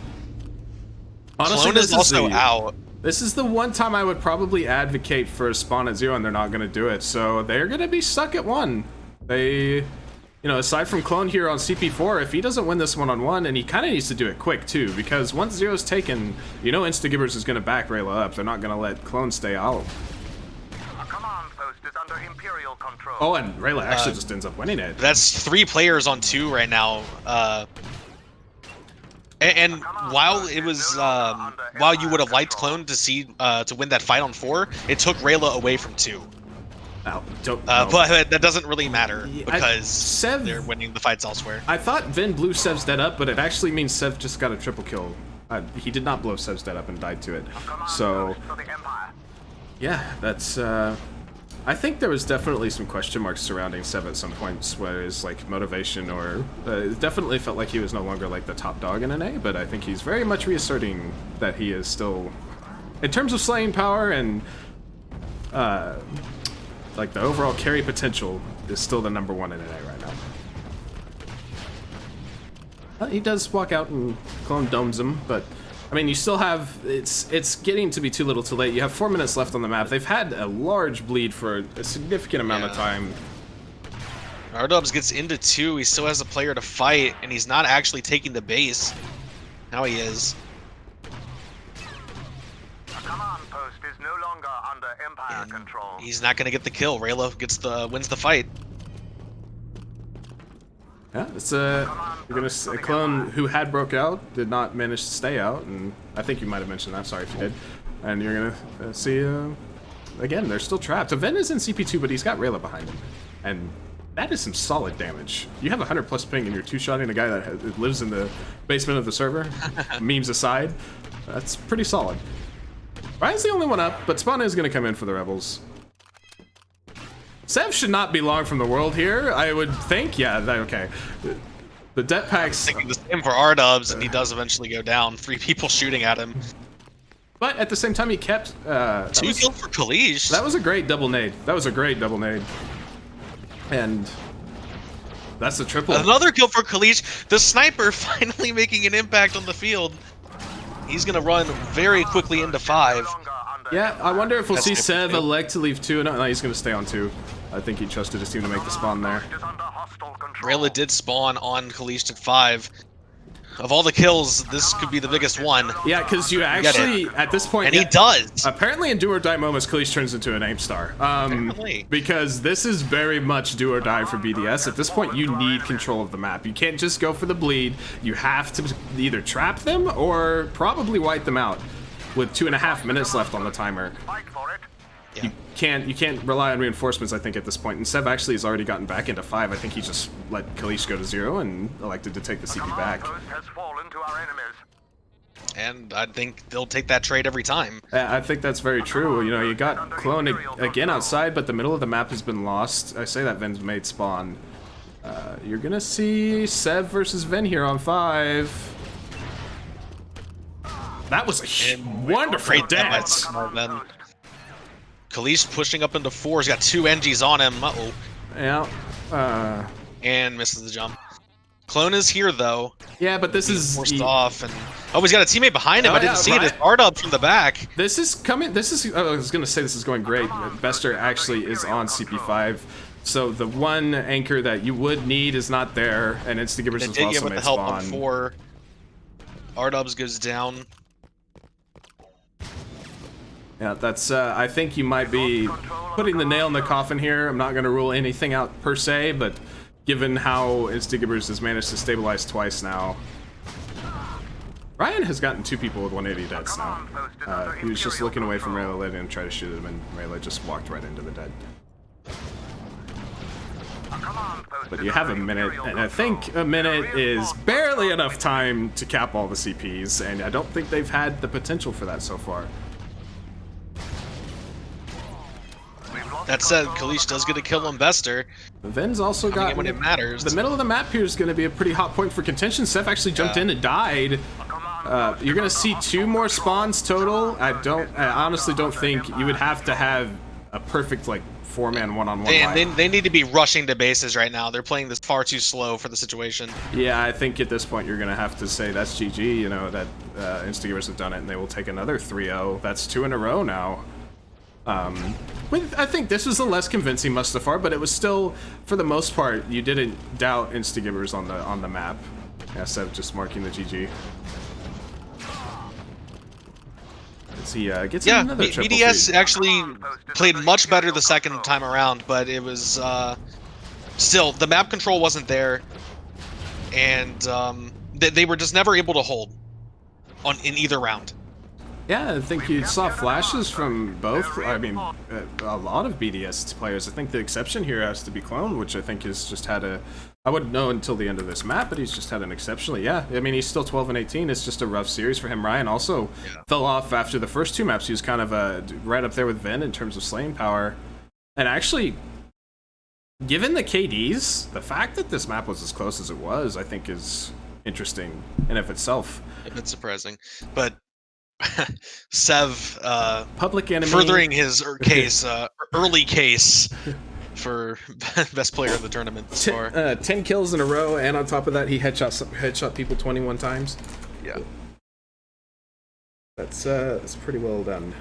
Honestly, Clone is also out. This is the one time I would probably advocate for a spawn at 0, and they're not going to do it, so they're going to be stuck at 1. They, you know, aside from Clone here on CP4, if he doesn't win this 1-on-1, and he kind of needs to do it quick too, because once 0 is taken, you know Instagibers is going to back Rayla up. They're not going to let Clone stay out. under Imperial control. Oh, and Rayla actually just ends up winning it. That's 3 players on 2 right now. And while it was, while you would have liked Clone to see to win that fight on 4, it took Rayla away from 2. Oh, but that doesn't really matter because Sev, they're winning the fights elsewhere. I thought Vin blew Sev's dead up, but it actually means Sev just got a triple kill. He did not blow Sev's dead up and died to it. So, yeah, that's. I think there was definitely some question marks surrounding Sev at some points, where his like motivation or it definitely felt like he was no longer like the top dog in NA. But I think he's very much reasserting that he is still, in terms of slaying power and like the overall carry potential, is still the #1 in NA right now. He does walk out and Clone domes him, but I mean, you still have, it's getting to be too little too late. You have 4 minutes left on the map. They've had a large bleed for a significant amount of time. R-Dubs gets into 2, he still has a player to fight, and he's not actually taking the base. Now he is. The command post is no longer under Empire control. He's not going to get the kill. Rayla wins the fight. Yeah, it's a Clone who had broke out, did not manage to stay out, and I think you might have mentioned that, sorry if you did. And you're gonna see, again, they're still trapped. So Ven is in CP2, but he's got Rayla behind him. And that is some solid damage. You have 100+ ping and you're two-shotting a guy that lives in the basement of the server, memes aside. That's pretty solid. Ryan's the only one up, but Spawn is gonna come in for the Rebels. Sev should not be long from the world here, I would think. Yeah, okay. The det packs. Thinking the same for R-Dubs, and he does eventually go down. 3 people shooting at him. But at the same time, he kept. 2 kills for Kalish. That was a great double nade. And that's a triple. Another kill for Kalish. The sniper finally making an impact on the field. He's gonna run very quickly into 5. Yeah, I wonder if we'll see Sev elect to leave 2. No, he's gonna stay on 2. I think he trusted his team to make the spawn there. Rayla did spawn on Kalish at 5. Of all the kills, this could be the biggest one. Yeah, because you actually, at this point... And he does! Apparently in do or die moments, Kalish turns into an aim star. Because this is very much do or die for BDS. At this point, you need control of the map. You can't just go for the bleed. You have to either trap them or probably wipe them out. With 2.5 minutes left on the timer. Yeah. You can't rely on reinforcements, I think, at this point. And Sev actually has already gotten back into 5. I think he just let Kalish go to 0 and elected to take the CP back. And I think they'll take that trade every time. I think that's very true. You know, you got Clone again outside, but the middle of the map has been lost. I say that Ven's made spawn. You're gonna see Sev versus Ven here on 5. That was a wonderful dance. Kalish pushing up into 4. He's got 2 NGs on him. Uh-oh. Yeah. And misses the jump. Clone is here, though. Yeah, but this is... Forced off, and... Oh, he's got a teammate behind him. I didn't see it. It's R-Dub from the back. This is coming... This is... I was going to say this is going great. Bester actually is on CP5. So the one anchor that you would need is not there, and Instagibers has also made spawn. On 4. R-Dubs goes down. Yeah, that's, I think you might be putting the nail in the coffin here. I'm not going to rule anything out per se, but given how Instagibers has managed to stabilize twice now. Ryan has gotten 2 people with 180 deads now. He was just looking away from Rayla, letting him try to shoot him, and Rayla just walked right into the dead. But you have a minute, and I think a minute is barely enough time to cap all the CPs, and I don't think they've had the potential for that so far. That said, Kalish does get a kill on Bester. Ven's also got... when it matters. The middle of the map here is going to be a pretty hot point for contention. Seth actually jumped in and died. You're going to see 2 more spawns total. I honestly don't think you would have to have a perfect, like, 4-man one-on-one. They need to be rushing to bases right now. They're playing this far too slow for the situation. Yeah, I think at this point you're going to have to say that's GG, you know, that Instagibers have done it, and they will take another 3-0. That's 2 in a row now. I think this was a less convincing Mustafar, but it was still, for the most part, you didn't doubt Instagibers on the map. Yeah, instead of just marking the GG. as he gets Yeah, another triple BDS feed. actually played much better the second time around, but it was still the map control wasn't there, and they were just never able to hold in either round. Yeah, I think you saw flashes from both. I mean, a lot of BDS players. I think the exception here has to be Clone, which I think has just had a. I wouldn't know until the end of this map, but he's just had an exceptionally. Yeah, I mean, he's still 12 and 18. It's just a rough series for him. Ryan also fell off after the first two maps. He was kind of right up there with Ven in terms of slaying power, and actually, given the KDs, the fact that this map was as close as it was, I think, is interesting in of itself. A bit surprising, but. Sev public enemy furthering his case, early case for best player of the tournament so far. 10 kills in a row, and on top of that, he headshot people 21 times. Yeah, that's pretty well done.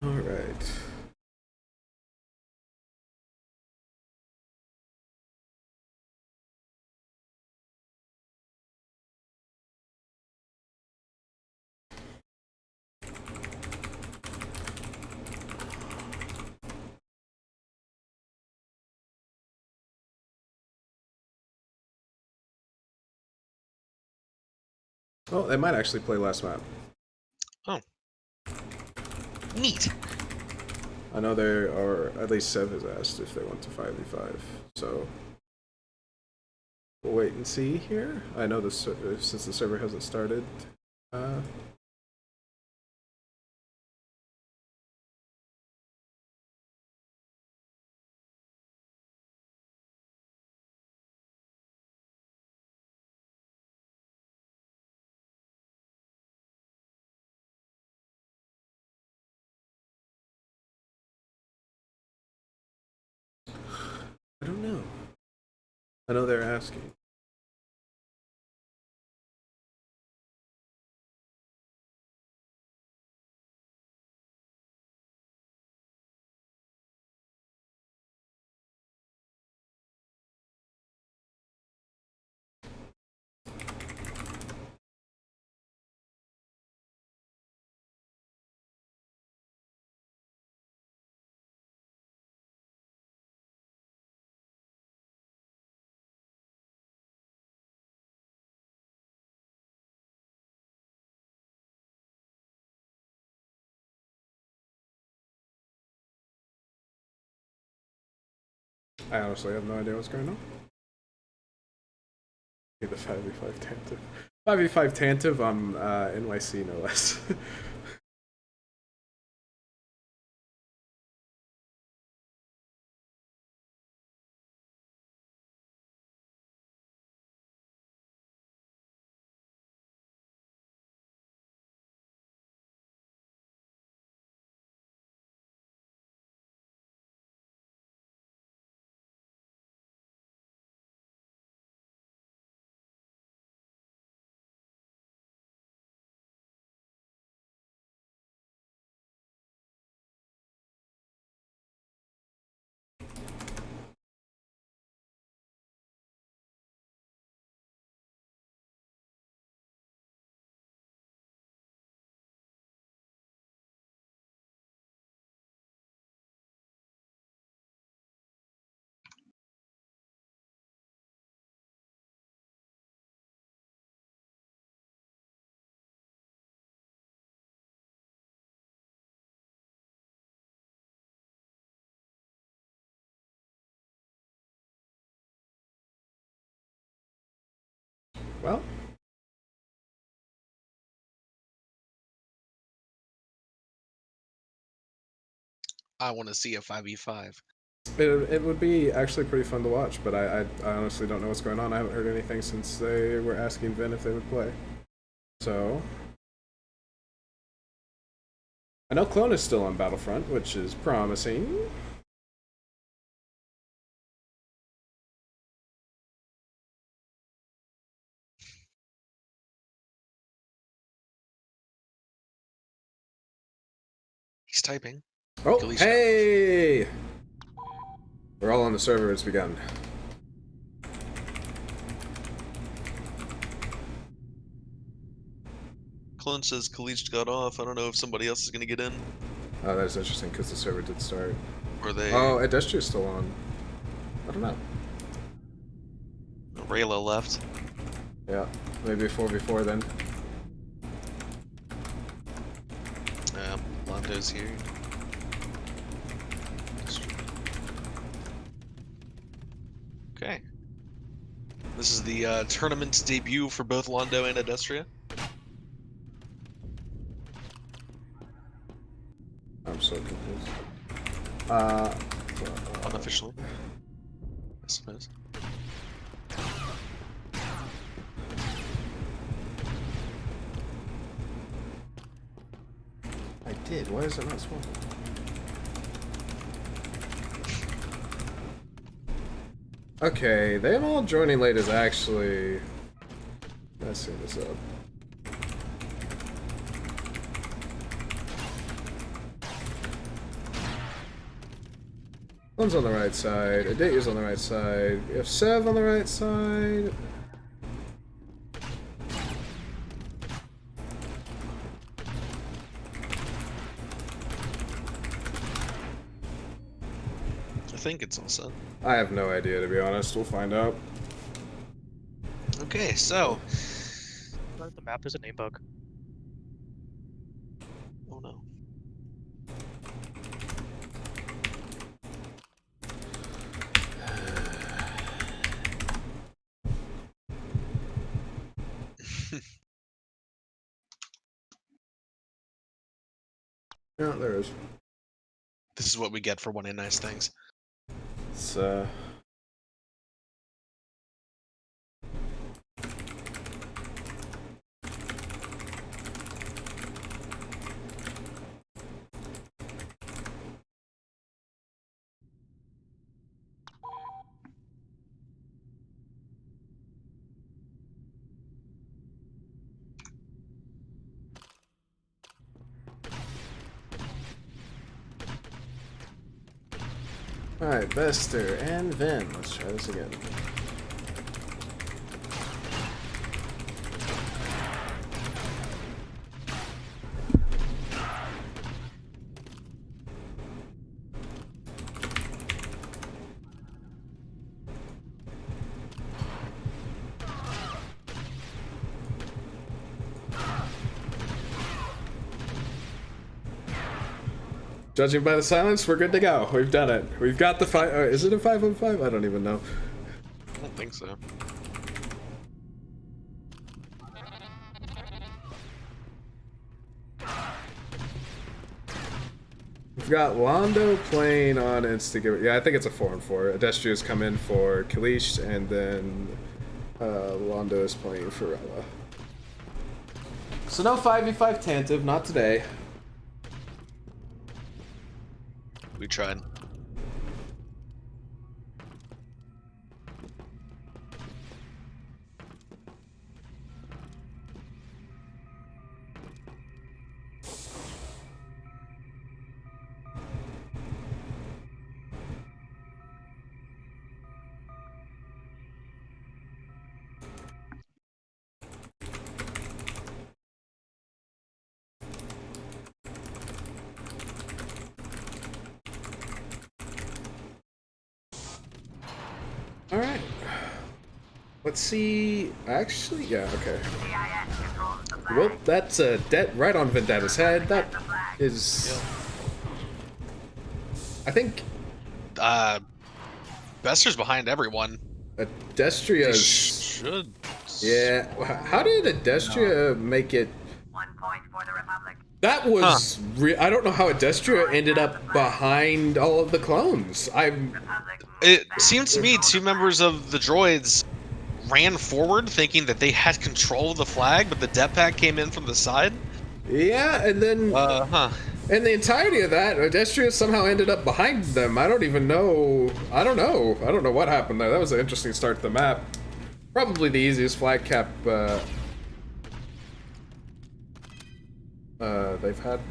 All right. Oh, they might actually play last map. Oh. Neat. I know they are, at least Sev has asked if they want to 5v5, so we'll wait and see here. I know this since the server hasn't started. I don't know. I know they're asking. I honestly have no idea what's going on. The 5v5 Tantive. 5v5 Tantive on NYC, no less. Well, I want to see a 5v5. it would be actually pretty fun to watch, but I honestly don't know what's going on. I haven't heard anything since they were asking Vin if they would play. So I know Clone is still on Battlefront, which is promising. He's typing. Oh, hey! We're all on the server. It's begun. Clone says Khalid got off. I don't know if somebody else is gonna get in. Oh, that's interesting because the server did start. Or they. Oh, Adestria's still on. I don't know. Rayla left. Yeah, maybe 4v4 then. Londo's here. Okay. This is the tournament's debut for both Londo and Adestria. I'm so confused. Unofficially, I suppose. I did. Why is it not swapping? Okay, them all joining late is actually messing this up. One's on the right side, Adetia's on the right side, we have Sev on the right side. I think it's all set. I have no idea, to be honest. We'll find out. Okay, so The map is a name bug. oh no. Yeah, there is. This is what we get for wanting nice things. It's Alright, Bester and Vin. Let's try this again. Judging by the silence, we're good to go. We've done it. We've got the 5. Is it a 5-on-5? I don't even know. I don't think so. We've got Londo playing on Instagibers. Yeah, I think it's a 4-on-4. Adestria's come in for Kalish, and then Londo is playing for Rella. So no 5v5 Tantive, not today. We tried. Alright. Let's see. Actually, yeah, okay. Well, that's a debt right on Vendetta's head. That is. I think. Bester's behind everyone. Adestria's. Should. Yeah. How did Adestria make it? 1 point for the Republic. That was. I don't know how Adestria ended up behind all of the clones. It seems to me 2 members of the droids ran forward thinking that they had control of the flag, but the det pack came in from the side. Yeah, and then. And the entirety of that, Adestria somehow ended up behind them. I don't even know. I don't know. I don't know what happened there. That was an interesting start to the map. Probably the easiest flag cap they've had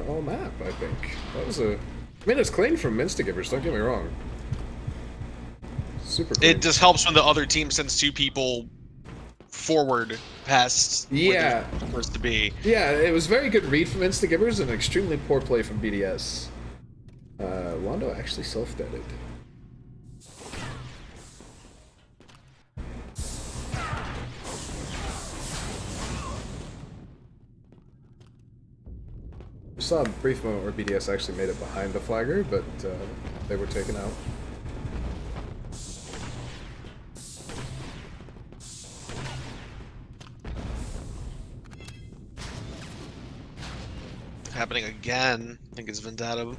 all map, I think. That was a. I mean, it's clean from Instagibers, don't get me wrong. Super clean. It just helps when the other team sends 2 people forward past where Yeah. they're supposed to be. Yeah, it was very good read from Instagibers and extremely poor play from BDS. Londo actually self-deaded. We saw a brief moment where BDS actually made it behind the flagger, but they were taken out. Happening again. I think it's Vendetta.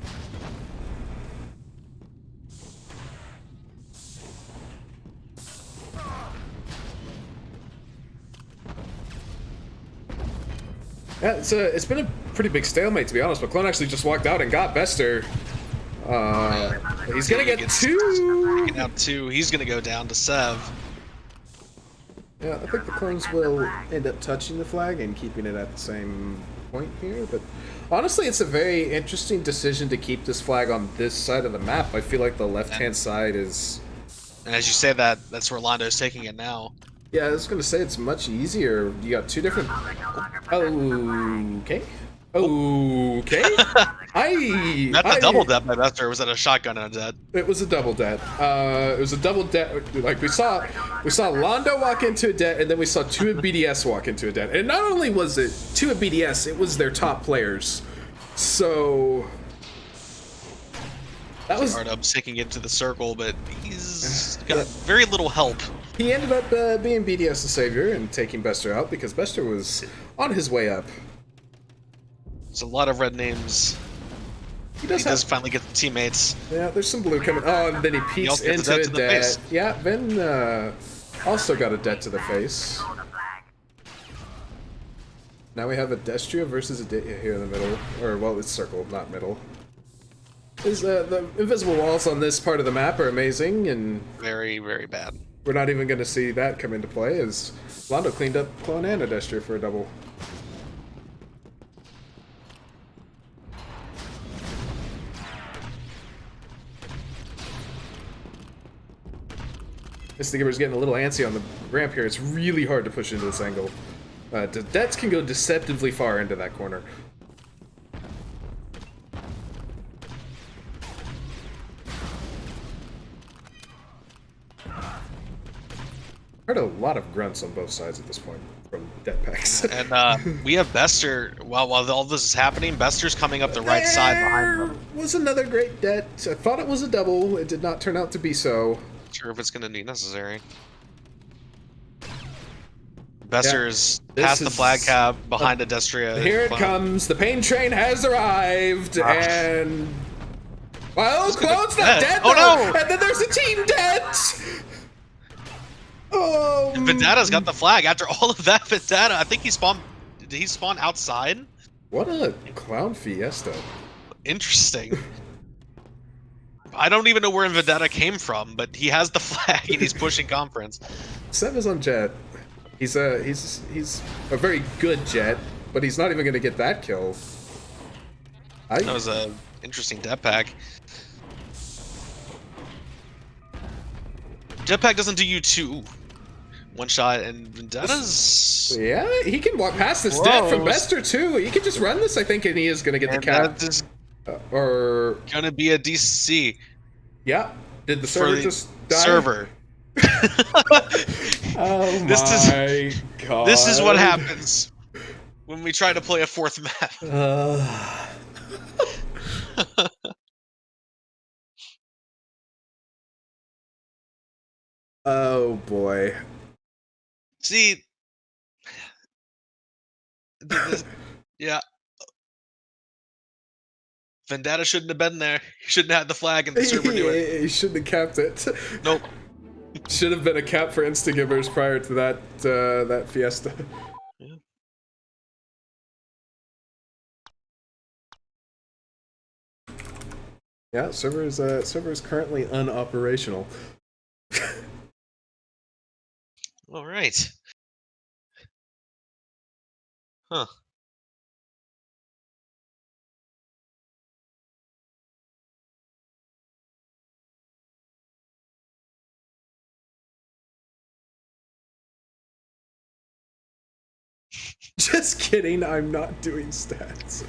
Yeah, it's been a pretty big stalemate, to be honest, but Clone actually just walked out and got Bester. He's gonna get two! Taking out two. He's gonna go down to Sev. Yeah, I think the Clones will end up touching the flag and keeping it at the same point here, but honestly, it's a very interesting decision to keep this flag on this side of the map. I feel like the left-hand side is... And as you say that, that's where Londo's taking it now. Yeah, I was gonna say it's much easier. You got two different... Okay. Okay. That's a double death by Bester, or was that a shotgun and a dead? It was a double dead. It was a double dead. Like we saw Londo walk into a dead, and then we saw two of BDS walk into a dead. And not only was it two of BDS, it was their top players. So that was hard up sticking into the circle, but he's got very little help. He ended up being BDS the savior and taking Bester out because Bester was on his way up. There's a lot of red names. He does finally get the teammates. Yeah, there's some blue coming. Oh, and then he peeks into a dead. Yeah, Ben also got a dead to the face. Now we have a Destria versus a here in the middle. Or, well, it's circled, not middle. The invisible walls on this part of the map are amazing, and... Very, very bad. We're not even going to see that come into play, as Londo cleaned up Clone and a Destria for a double. Instagibers getting a little antsy on the ramp here. It's really hard to push into this angle. Dets can go deceptively far into that corner. Heard a lot of grunts on both sides at this point from Detpacks. And we have Bester. While all this is happening, Bester's coming up the right side behind them. Was another great Det. I thought it was a double. It did not turn out to be so. Not sure if it's going to be necessary. Bester is past the flag cab behind a Destria. Here it comes. The pain train has arrived, and well, Clone's not dead. Oh though. no! And then there's a team dead. Oh. Vendetta's got the flag. After all of that, Vendetta, I think he spawned. Did he spawn outside? What a clown fiesta. Interesting. I don't even know where Vendetta came from, but he has the flag and he's pushing conference. Sev is on Jet. He's a very good Jet, but he's not even going to get that kill. That was a interesting Jetpack. Jetpack doesn't do you two. One shot, and Vendetta's... Yeah, he can walk past this death from Bester, too. He can just run this, I think, and he is going to get the cap. That is or... going to be a DC. Yeah. Did the server just die? Server. Oh my god. This is what happens when we try to play a fourth map. Oh boy. See, yeah. Vendetta shouldn't have been there. He shouldn't have had the flag and the server do it. He shouldn't have capped it. Nope. Should have been a cap for Instagibers prior to that that fiesta. Yeah. Yeah, server is currently unoperational. All right. Huh. Just kidding, I'm not doing stats.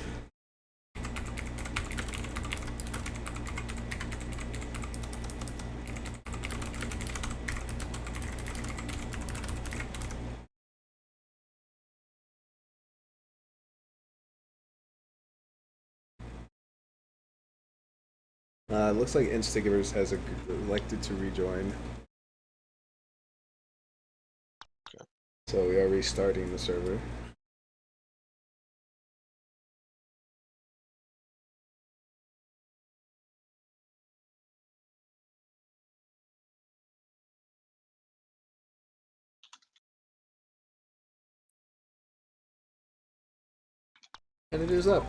Looks like Instagibers has elected to rejoin. Okay. So we are restarting the server. And it is up.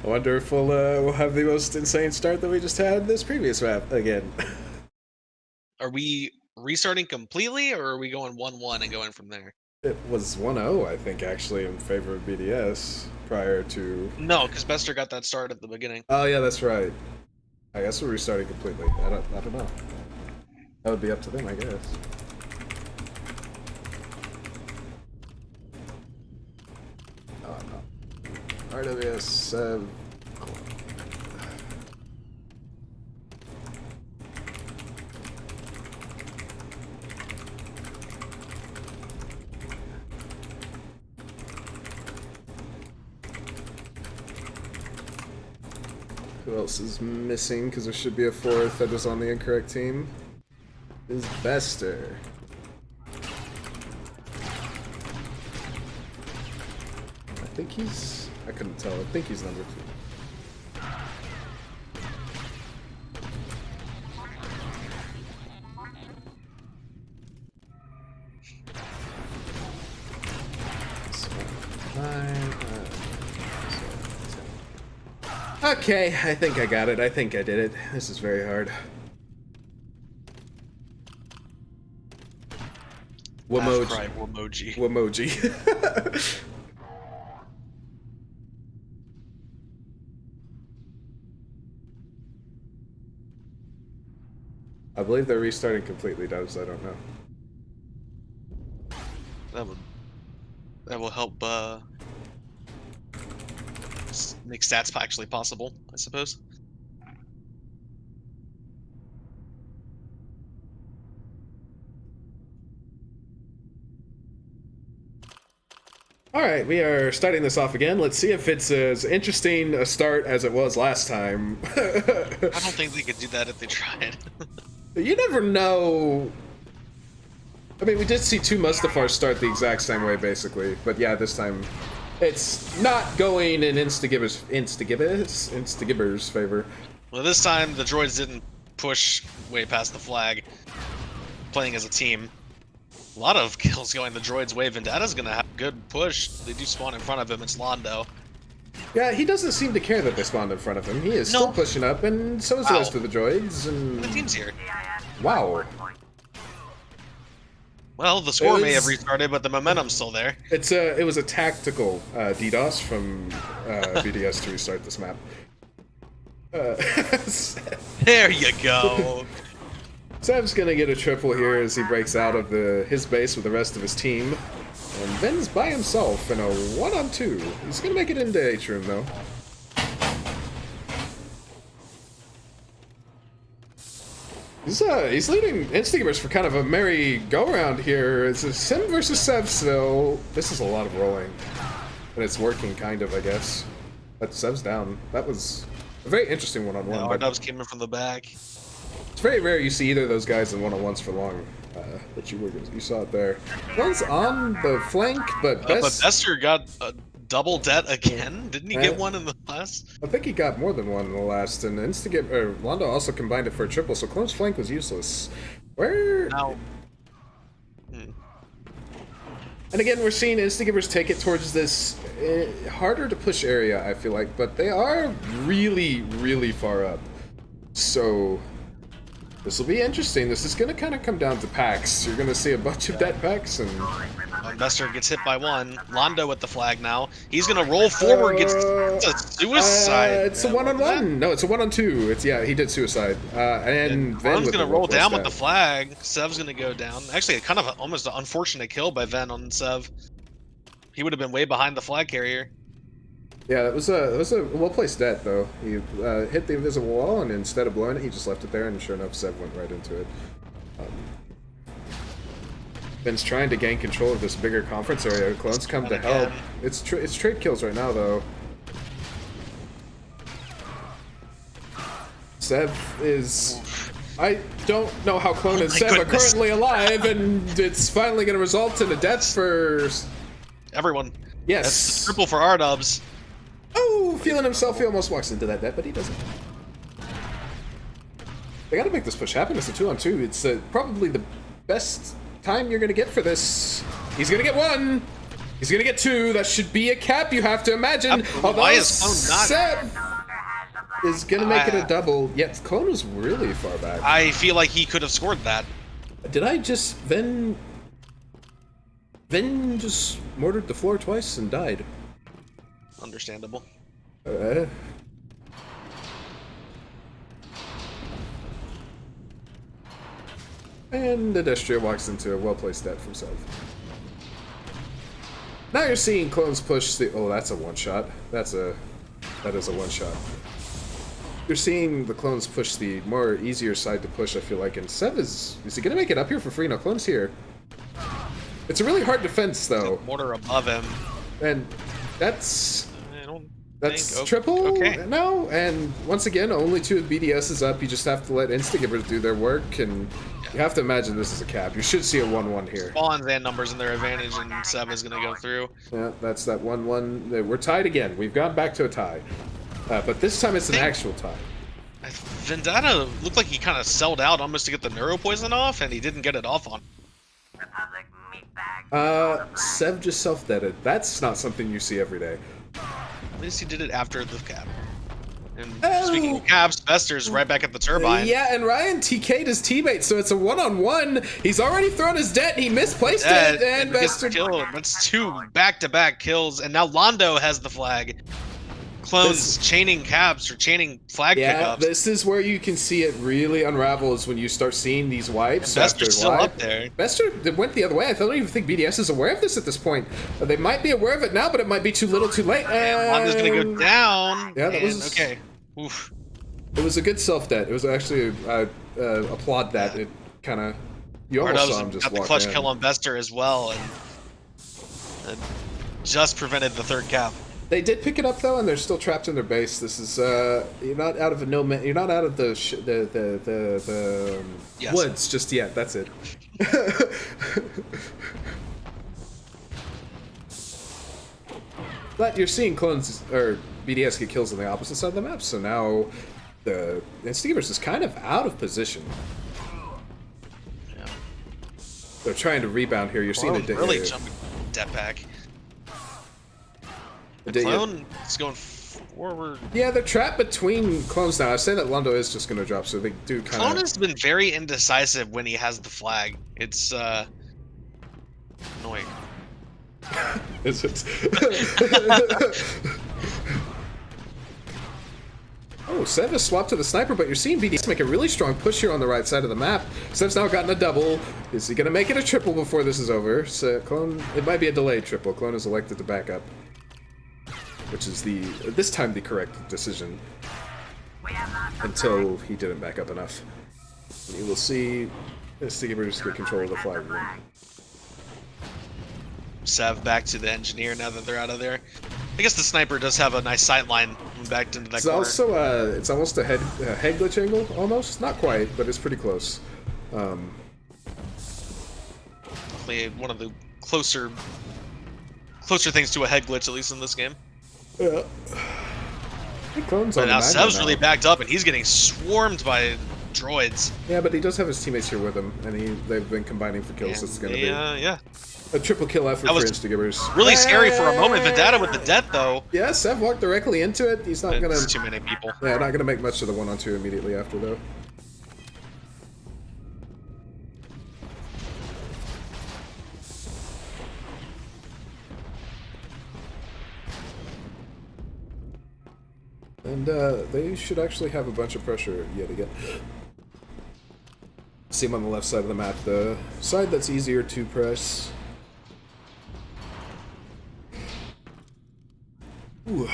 I wonder if we'll have the most insane start that we just had this previous map again. Are we restarting completely, or are we going 1-1 and going from there? It was 1-0, I think, actually, in favor of BDS prior to... No, because Bester got that start at the beginning. Oh, yeah, that's right. I guess we're restarting completely. I don't know. That would be up to them, I guess. Oh, no. RWS, who else is missing? Because there should be a fourth that is on the incorrect team. Is Bester. I think he's... I couldn't tell. I think he's number 2. Okay, I think I got it. I think I did it. This is very hard. Wamoji. Wamoji. Wamoji. I believe they're restarting completely, Dubs. I don't know. That will help make stats actually possible, I suppose. Alright, we are starting this off again. Let's see if it's as interesting a start as it was last time. I don't think they could do that if they tried. You never know. I mean, we did see 2 Mustafars start the exact same way, basically. But yeah, this time, it's not going in Instagibers' favor. Well, this time, the droids didn't push way past the flag, playing as a team. A lot of kills going the droid's way. Vendata's gonna have a good push. They do spawn in front of him. It's Londo. Yeah, he doesn't seem to care that they spawned in front of him. He is still pushing up, and so is the rest of the droids. And the team's here. Wow. Well, the score may have restarted, but the momentum's still there. It was a tactical DDoS from BDS to restart this map. There you go. Seb's gonna get a triple here as he breaks out of his base with the rest of his team. And Ben's by himself in a 1-on-2. He's gonna make it into H-room though. He's leading Instagibers for kind of a merry go-around here. It's a Sim versus Sev, so this is a lot of rolling. And it's working, kind of, I guess. But Sev's down. That was a very interesting one-on-one. Yeah, R-Dubs came in from the back. It's very rare you see either of those guys in one-on-ones for long. But you saw it there. One's on the flank, but Bester got a double debt again? Didn't he get one in the last? I think he got more than one in the last, and Londo also combined it for a triple, so Clone's flank was useless. Where? Now. And again, we're seeing Instagibers take it towards this harder to push area, I feel like, but they are really, really far up. So this will be interesting. This is going to kind of come down to packs. You're going to see a bunch of dead packs, and Bester gets hit by one. Londo with the flag now. He's going to roll forward, gets a suicide. It's a one-on-one. No, it's a one-on-two. It's he did suicide. And Ven's going to roll down with the flag. Sev's going to go down. Actually, kind of almost an unfortunate kill by Ven on Sev. He would have been way behind the flag carrier. Yeah, it was a well-placed death, though. He hit the invisible wall, and instead of blowing it, he just left it there, and sure enough, Sev went right into it. Ben's trying to gain control of this bigger conference area. Clones come to help. It's trade kills right now, though. Sev is... I don't know how Clone and Sev are currently alive, and it's finally going to result in a death for... everyone. Yes. That's triple for R-dubs. Oh, feeling himself, he almost walks into that death, but he doesn't. They gotta make this push happen. It's a 2-on-2. It's probably the best time you're gonna get for this. He's gonna get one. He's gonna get two. That should be a cap, you have to imagine. Although why is Clone not... Sev is gonna make it a double. Yet Clone was really far back. I feel like he could have scored that. Did I just... Ven just mortared the floor twice and died. Understandable. And Adestria walks into a well-placed death from Sev. Now you're seeing Clones push the... Oh, that's a one-shot. That is a one-shot. You're seeing the Clones push the more easier side to push, I feel like. And Sev is he going to make it up here for free? No, Clone's here. It's a really hard defense, though. Mortar above him. And that's think, triple? Okay. No, and once again, only 2 BDS is up. You just have to let Instagibers do their work, and you have to imagine this is a cap. You should see a 1-1 here. Spawns and numbers in their advantage, and Sev is going to go through. Yeah, that's that 1-1. We're tied again. We've gone back to a tie. But this time it's an actual tie. Vendetta looked like he kind of sold out almost to get the neuro poison off, and he didn't get it off on. Sev just self-deaded. That's not something you see every day. At least he did it after the cap. And speaking of caps, Bester's right back at the turbine. Yeah, and Ryan TK'd his teammate, so it's a 1-on-1. He's already thrown his debt, he misplaced it, and Bester killed. That's 2 back-to-back kills, and now Londo has the flag. Clones chaining caps or chaining flag pickups. Yeah, this is where you can see it really unravels when you start seeing these wipes. Bester's still up there. Bester went the other way. I don't even think BDS is aware of this at this point. They might be aware of it now, but it might be too little too late. Londo's gonna go down. Yeah, that was... Okay. Oof. It was a good self-debt. It was actually... applaud that. Yeah. It kind of... You almost saw him just got the clutch kill on Bester as well, and just prevented the 3rd cap. They did pick it up though, and they're still trapped in their base. This is you're not out of a you're not out of the woods just yet. That's it. But you're seeing Clones or BDS get kills on the opposite side of the map, so now the Instagibers is kind of out of position. Yeah. They're trying to rebound here. You're seeing a really jumping step back. The Clone is going forward. Yeah, they're trapped between Clones now. I say that Londo is just going to drop, so they do kind of... Clone has been very indecisive when he has the flag. It's, annoying. Is it? Oh, Sev has swapped to the sniper, but you're seeing BDS make a really strong push here on the right side of the map. Sev's now gotten a double. Is he going to make it a triple before this is over? So Clone, it might be a delayed triple. Clone is elected to back up, which is this time the correct decision, until he didn't back up enough. And you will see Instagibers get control of the flag room. Sev back to the engineer now that they're out of there. I guess the sniper does have a nice sight line back into that corner. It's also it's almost a head glitch angle, almost. Not quite, but it's pretty close. Definitely one of the closer closer things to a head glitch, at least in this game. Yeah. Clone's But on now the Sev's now. really backed up, and he's getting swarmed by droids. Yeah, but he does have his teammates here with him, and they've been combining for kills. It's going to be yeah. a triple kill effort for Instagibers. Really scary for a moment. Vendetta with the death, though. Yeah, Sev walked directly into it. He's not going to... too many people. Yeah, not going to make much of the 1-on-2 immediately after, though. And they should actually have a bunch of pressure yet again. See him on the left side of the map, the side that's easier to press. Ooh.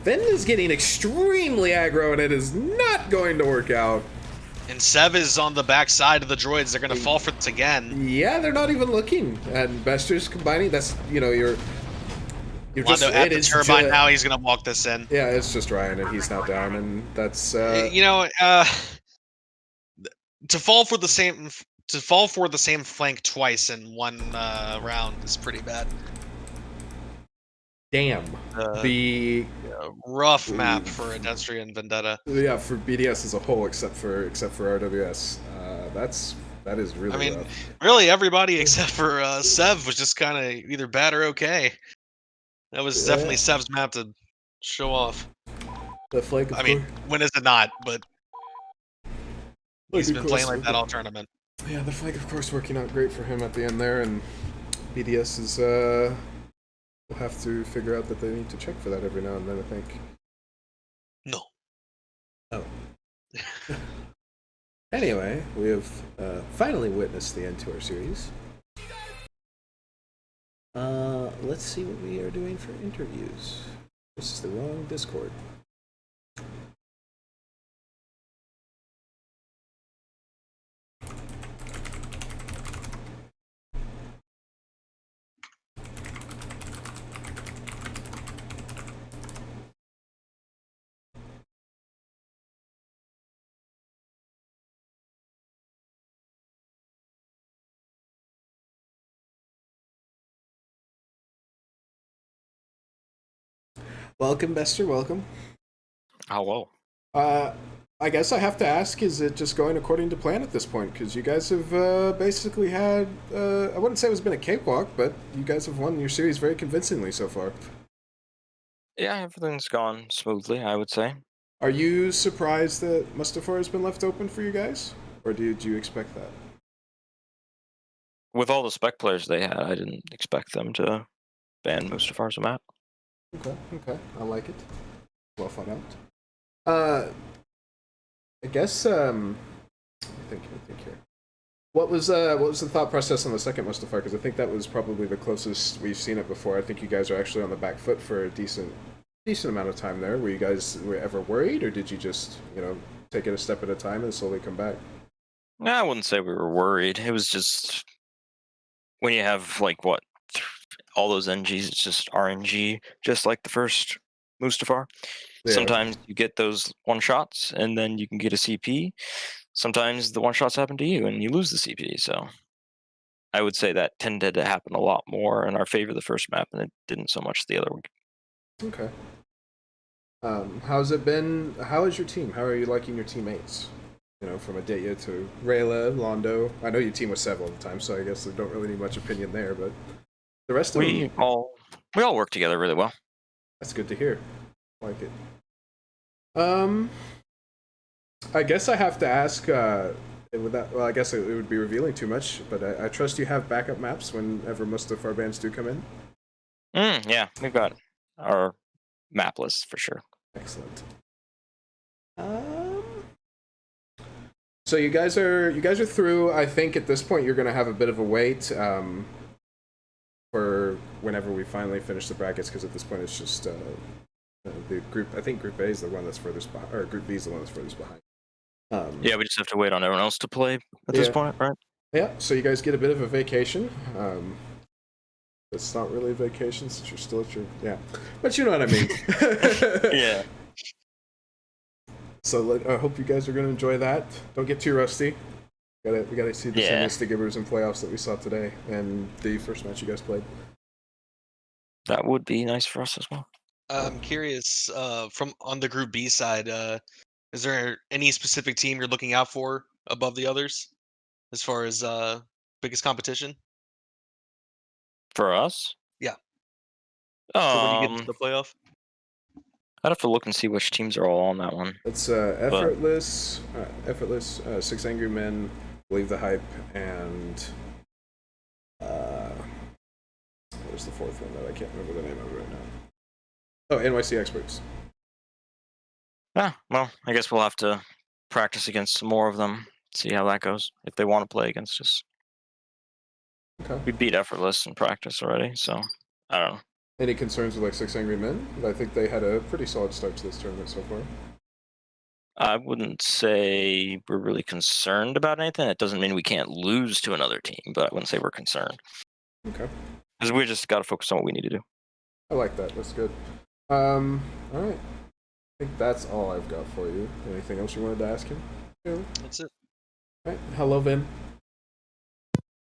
Ven is getting extremely aggro, and it is not going to work out. And Sev is on the back side of the droids. They're going to fall for this again. Yeah, they're not even looking. And Bester's combining. That's, you know, you're just at the turbine now. He's going to walk this in. Yeah, it's just Ryan, and he's now down, and that's you know, to fall for the same flank twice in one round is pretty bad. Damn. The rough map for Industry and Vendetta. Yeah, for BDS as a whole, except for RWS. That is really. I mean, rough. really everybody except for Sev was just kind of either bad or okay. That was definitely Sev's map to show off. The flank. I mean, when is it not? But he's been playing like that all tournament. Yeah, the flank, of course, working out great for him at the end there, and BDS is will have to figure out that they need to check for that every now and then, I think. No. Oh. Anyway, we have finally witnessed the end to our series. Let's see what we are doing for interviews. This is the wrong Discord. Welcome, Bester. Welcome. Hello. I guess I have to ask, is it just going according to plan at this point? Because you guys have basically had, I wouldn't say it's been a cakewalk, but you guys have won your series very convincingly so far. Yeah, everything's gone smoothly, I would say. Are you surprised that Mustafar has been left open for you guys? Or did you expect that? With all the spec players they had, I didn't expect them to ban Mustafar's map. Okay, I like it. Well thought out. I guess let me think here. What was the thought process on the second Mustafar? Because I think that was probably the closest we've seen it before. I think you guys are actually on the back foot for a decent amount of time there. Were you guys ever worried, or did you just, you know, take it a step at a time and slowly come back? No, I wouldn't say we were worried. It was just when you have like all those NGs, it's just RNG, just like the first Mustafar. Yeah. Sometimes you get those one shots and then you can get a CP. Sometimes the one shots happen to you and you lose the CP. So I would say that tended to happen a lot more in our favor the first map, and it didn't so much the other one. Okay. How's it been? How is your team? How are you liking your teammates? You know, from Aditya to Rayla, Londo. I know you team with Sev all the time, so I guess I don't really need much opinion there, but the rest of them... We all work together really well. That's good to hear. I like it. I guess I have to ask, I guess it would be revealing too much, but I trust you have backup maps whenever most of our bands do come in? Yeah, we've got our map list for sure. Excellent. So you guys are through. I think at this point you're going to have a bit of a wait for whenever we finally finish the brackets, because at this point it's just the group. I think Group A is the one that's furthest behind, or Group B is the one that's furthest behind. Yeah, we just have to wait on everyone else to play at this point, right? Yeah. So you guys get a bit of a vacation. It's not really a vacation since you're still at your but you know what I mean. Yeah. So I hope you guys are going to enjoy that. Don't get too rusty. We gotta see the Yeah. same Instagibers in playoffs that we saw today and the first match you guys played. That would be nice for us as well. I'm curious, from on the Group B side, is there any specific team you're looking out for above the others as far as biggest competition? For us? Yeah. For when you get into Um, the playoff? I'd have to look and see which teams are all on that one. It's effortless, Six Angry Men, Believe the Hype, and what was the fourth one that I can't remember the name of it right now? Oh, NYC Experts. Yeah, well, I guess we'll have to practice against some more of them, see how that goes, if they want to play against us. Okay. We beat Effortless in practice already, so I don't know. Any concerns with like Six Angry Men? I think they had a pretty solid start to this tournament so far. I wouldn't say we're really concerned about anything. It doesn't mean we can't lose to another team, but I wouldn't say we're concerned. Okay. Because we just got to focus on what we need to do. I like that. That's good. All right. I think that's all I've got for you. Anything else you wanted to ask him? Yeah. That's it. All right. Hello, Vin.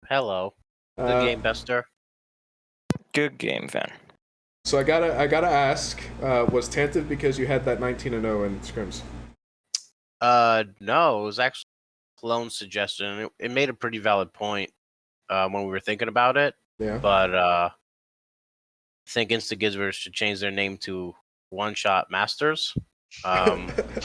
Hello. Good game, Bester. Good game, Van. So I gotta ask, was Tantive because you had that 19-0 in scrims? No, it was actually Clone's suggestion. It made a pretty valid point when we were thinking about it. Yeah. But I think Instagibers should change their name to One Shot Masters. I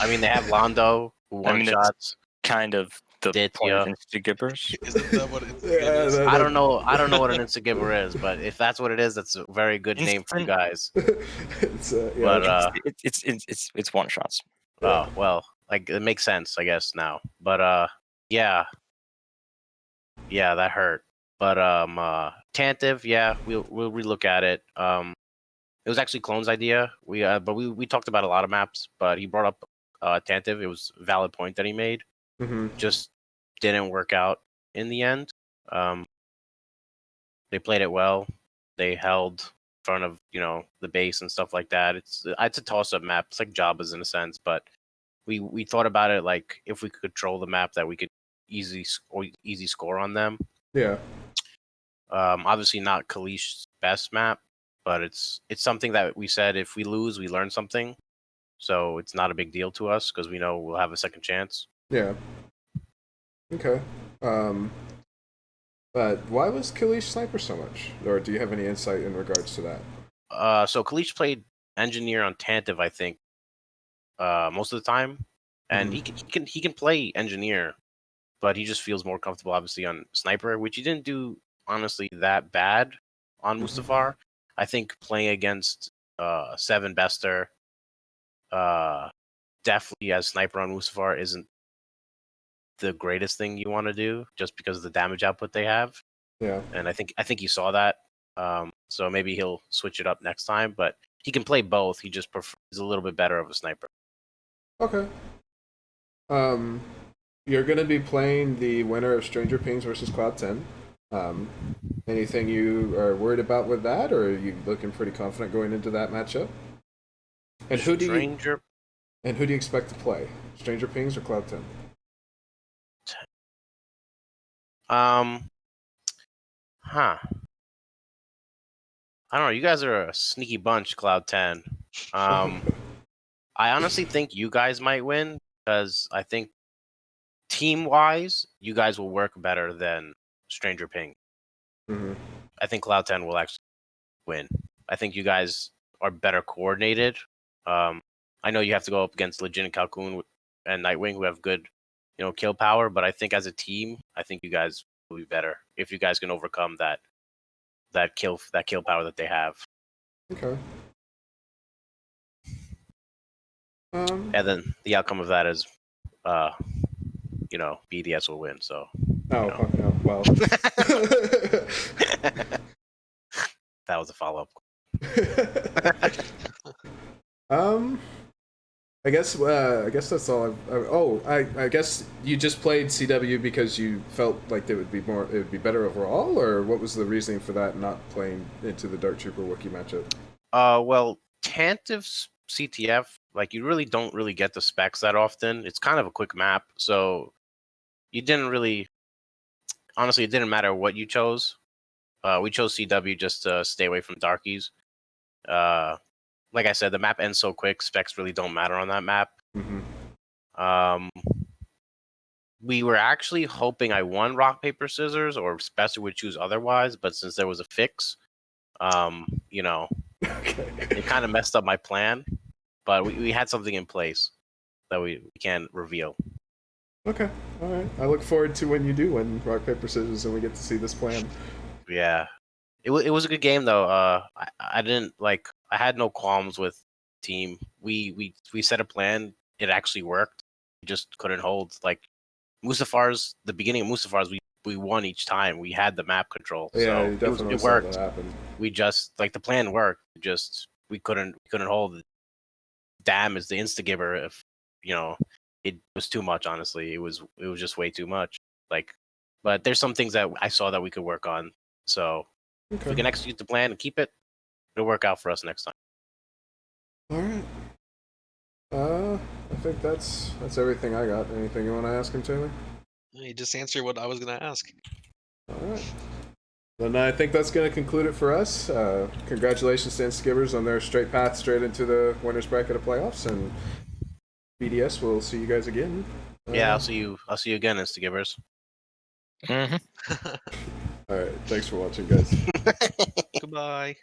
mean, they have Londo, who one shots. Kind of the point of Instagibers. Isn't that what Instagibber is? I don't know. I don't know what an Instagibber is, but if that's what it is, that's a very good name for you guys. It's it's one shots. Oh well, like it makes sense, I guess now. But yeah, that hurt. But Tantive, yeah, we'll relook at it. It was actually Clone's idea. We talked about a lot of maps, but he brought up Tantive. It was a valid point that he made. Mm-hmm. Just didn't work out in the end. They played it well. They held in front of the base and stuff like that. It's a toss-up map. It's like Jabba's in a sense, but we thought about it like if we could control the map, that we could easy score on them. Yeah. Obviously not Kalish's best map, but it's something that we said if we lose, we learn something. So it's not a big deal to us because we know we'll have a second chance. Yeah. Okay. But why was Kalish sniper so much? Or do you have any insight in regards to that? So Kalish played engineer on Tantive, I think, most of the time, and he can play engineer, but he just feels more comfortable, obviously, on sniper, which he didn't do honestly that bad on Mustafar. I think playing against Seven Bester, definitely as sniper on Mustafar isn't the greatest thing you want to do, just because of the damage output they have. Yeah. And I think you saw that. So maybe he'll switch it up next time, but he can play both. He just he's a little bit better of a sniper. Okay. You're gonna be playing the winner of Stranger Pings versus Cloud 10. Anything you are worried about with that, or are you looking pretty confident going into that matchup? And who do you expect to play? Stranger Pings or Cloud 10? I don't know. You guys are a sneaky bunch, Cloud 10. I honestly think you guys might win because I think team-wise, you guys will work better than Stranger Ping. Mm-hmm. I think Cloud 10 will actually win. I think you guys are better coordinated. I know you have to go up against Legit and Calcoon and Nightwing, who have good, kill power. But I think as a team, I think you guys will be better if you guys can overcome that kill power that they have. Okay. And then the outcome of that is, BDS will win. So. Oh, well. That was a follow-up. I guess that's all. I guess you just played CW because you felt like it would be better overall, or what was the reasoning for that? Not playing into the Dark Trooper Wookiee matchup. Well, Tantive's CTF, like you really don't get the specs that often. It's kind of a quick map, so you didn't really honestly, it didn't matter what you chose. We chose CW just to stay away from darkies. Like I said, the map ends so quick. Specs really don't matter on that map. Mm-hmm. We were actually hoping I won rock paper scissors, or Spencer would choose otherwise. But since there was a fix, you know, it kind of messed up my plan. But we had something in place that we can't reveal. Okay, all right. I look forward to when you do win rock paper scissors and we get to see this plan. Yeah, it was a good game though. I didn't like. I had no qualms with team. We set a plan. It actually worked. We just couldn't hold. Like Mustafar's, the beginning of Mustafar's, we won each time. We had the map control. Yeah, So you definitely it saw worked. that happen. We just like the plan worked. Just we couldn't hold. Damn is the Instagiber. If you know, it was too much. Honestly, it was just way too much. Like, but there's some things that I saw that we could work on. So if we can execute the plan and keep it, it'll work out for us next time. All right. I think that's everything I got. Anything you want to ask him, Taylor? You just answered what I was going to ask. All right. Then I think that's going to conclude it for us. Congratulations to Instagibers on their straight path straight into the winners bracket of playoffs, and BDS. We'll see you guys again. Yeah, I'll see you again, Instagivers. All right. Thanks for watching, guys. Goodbye.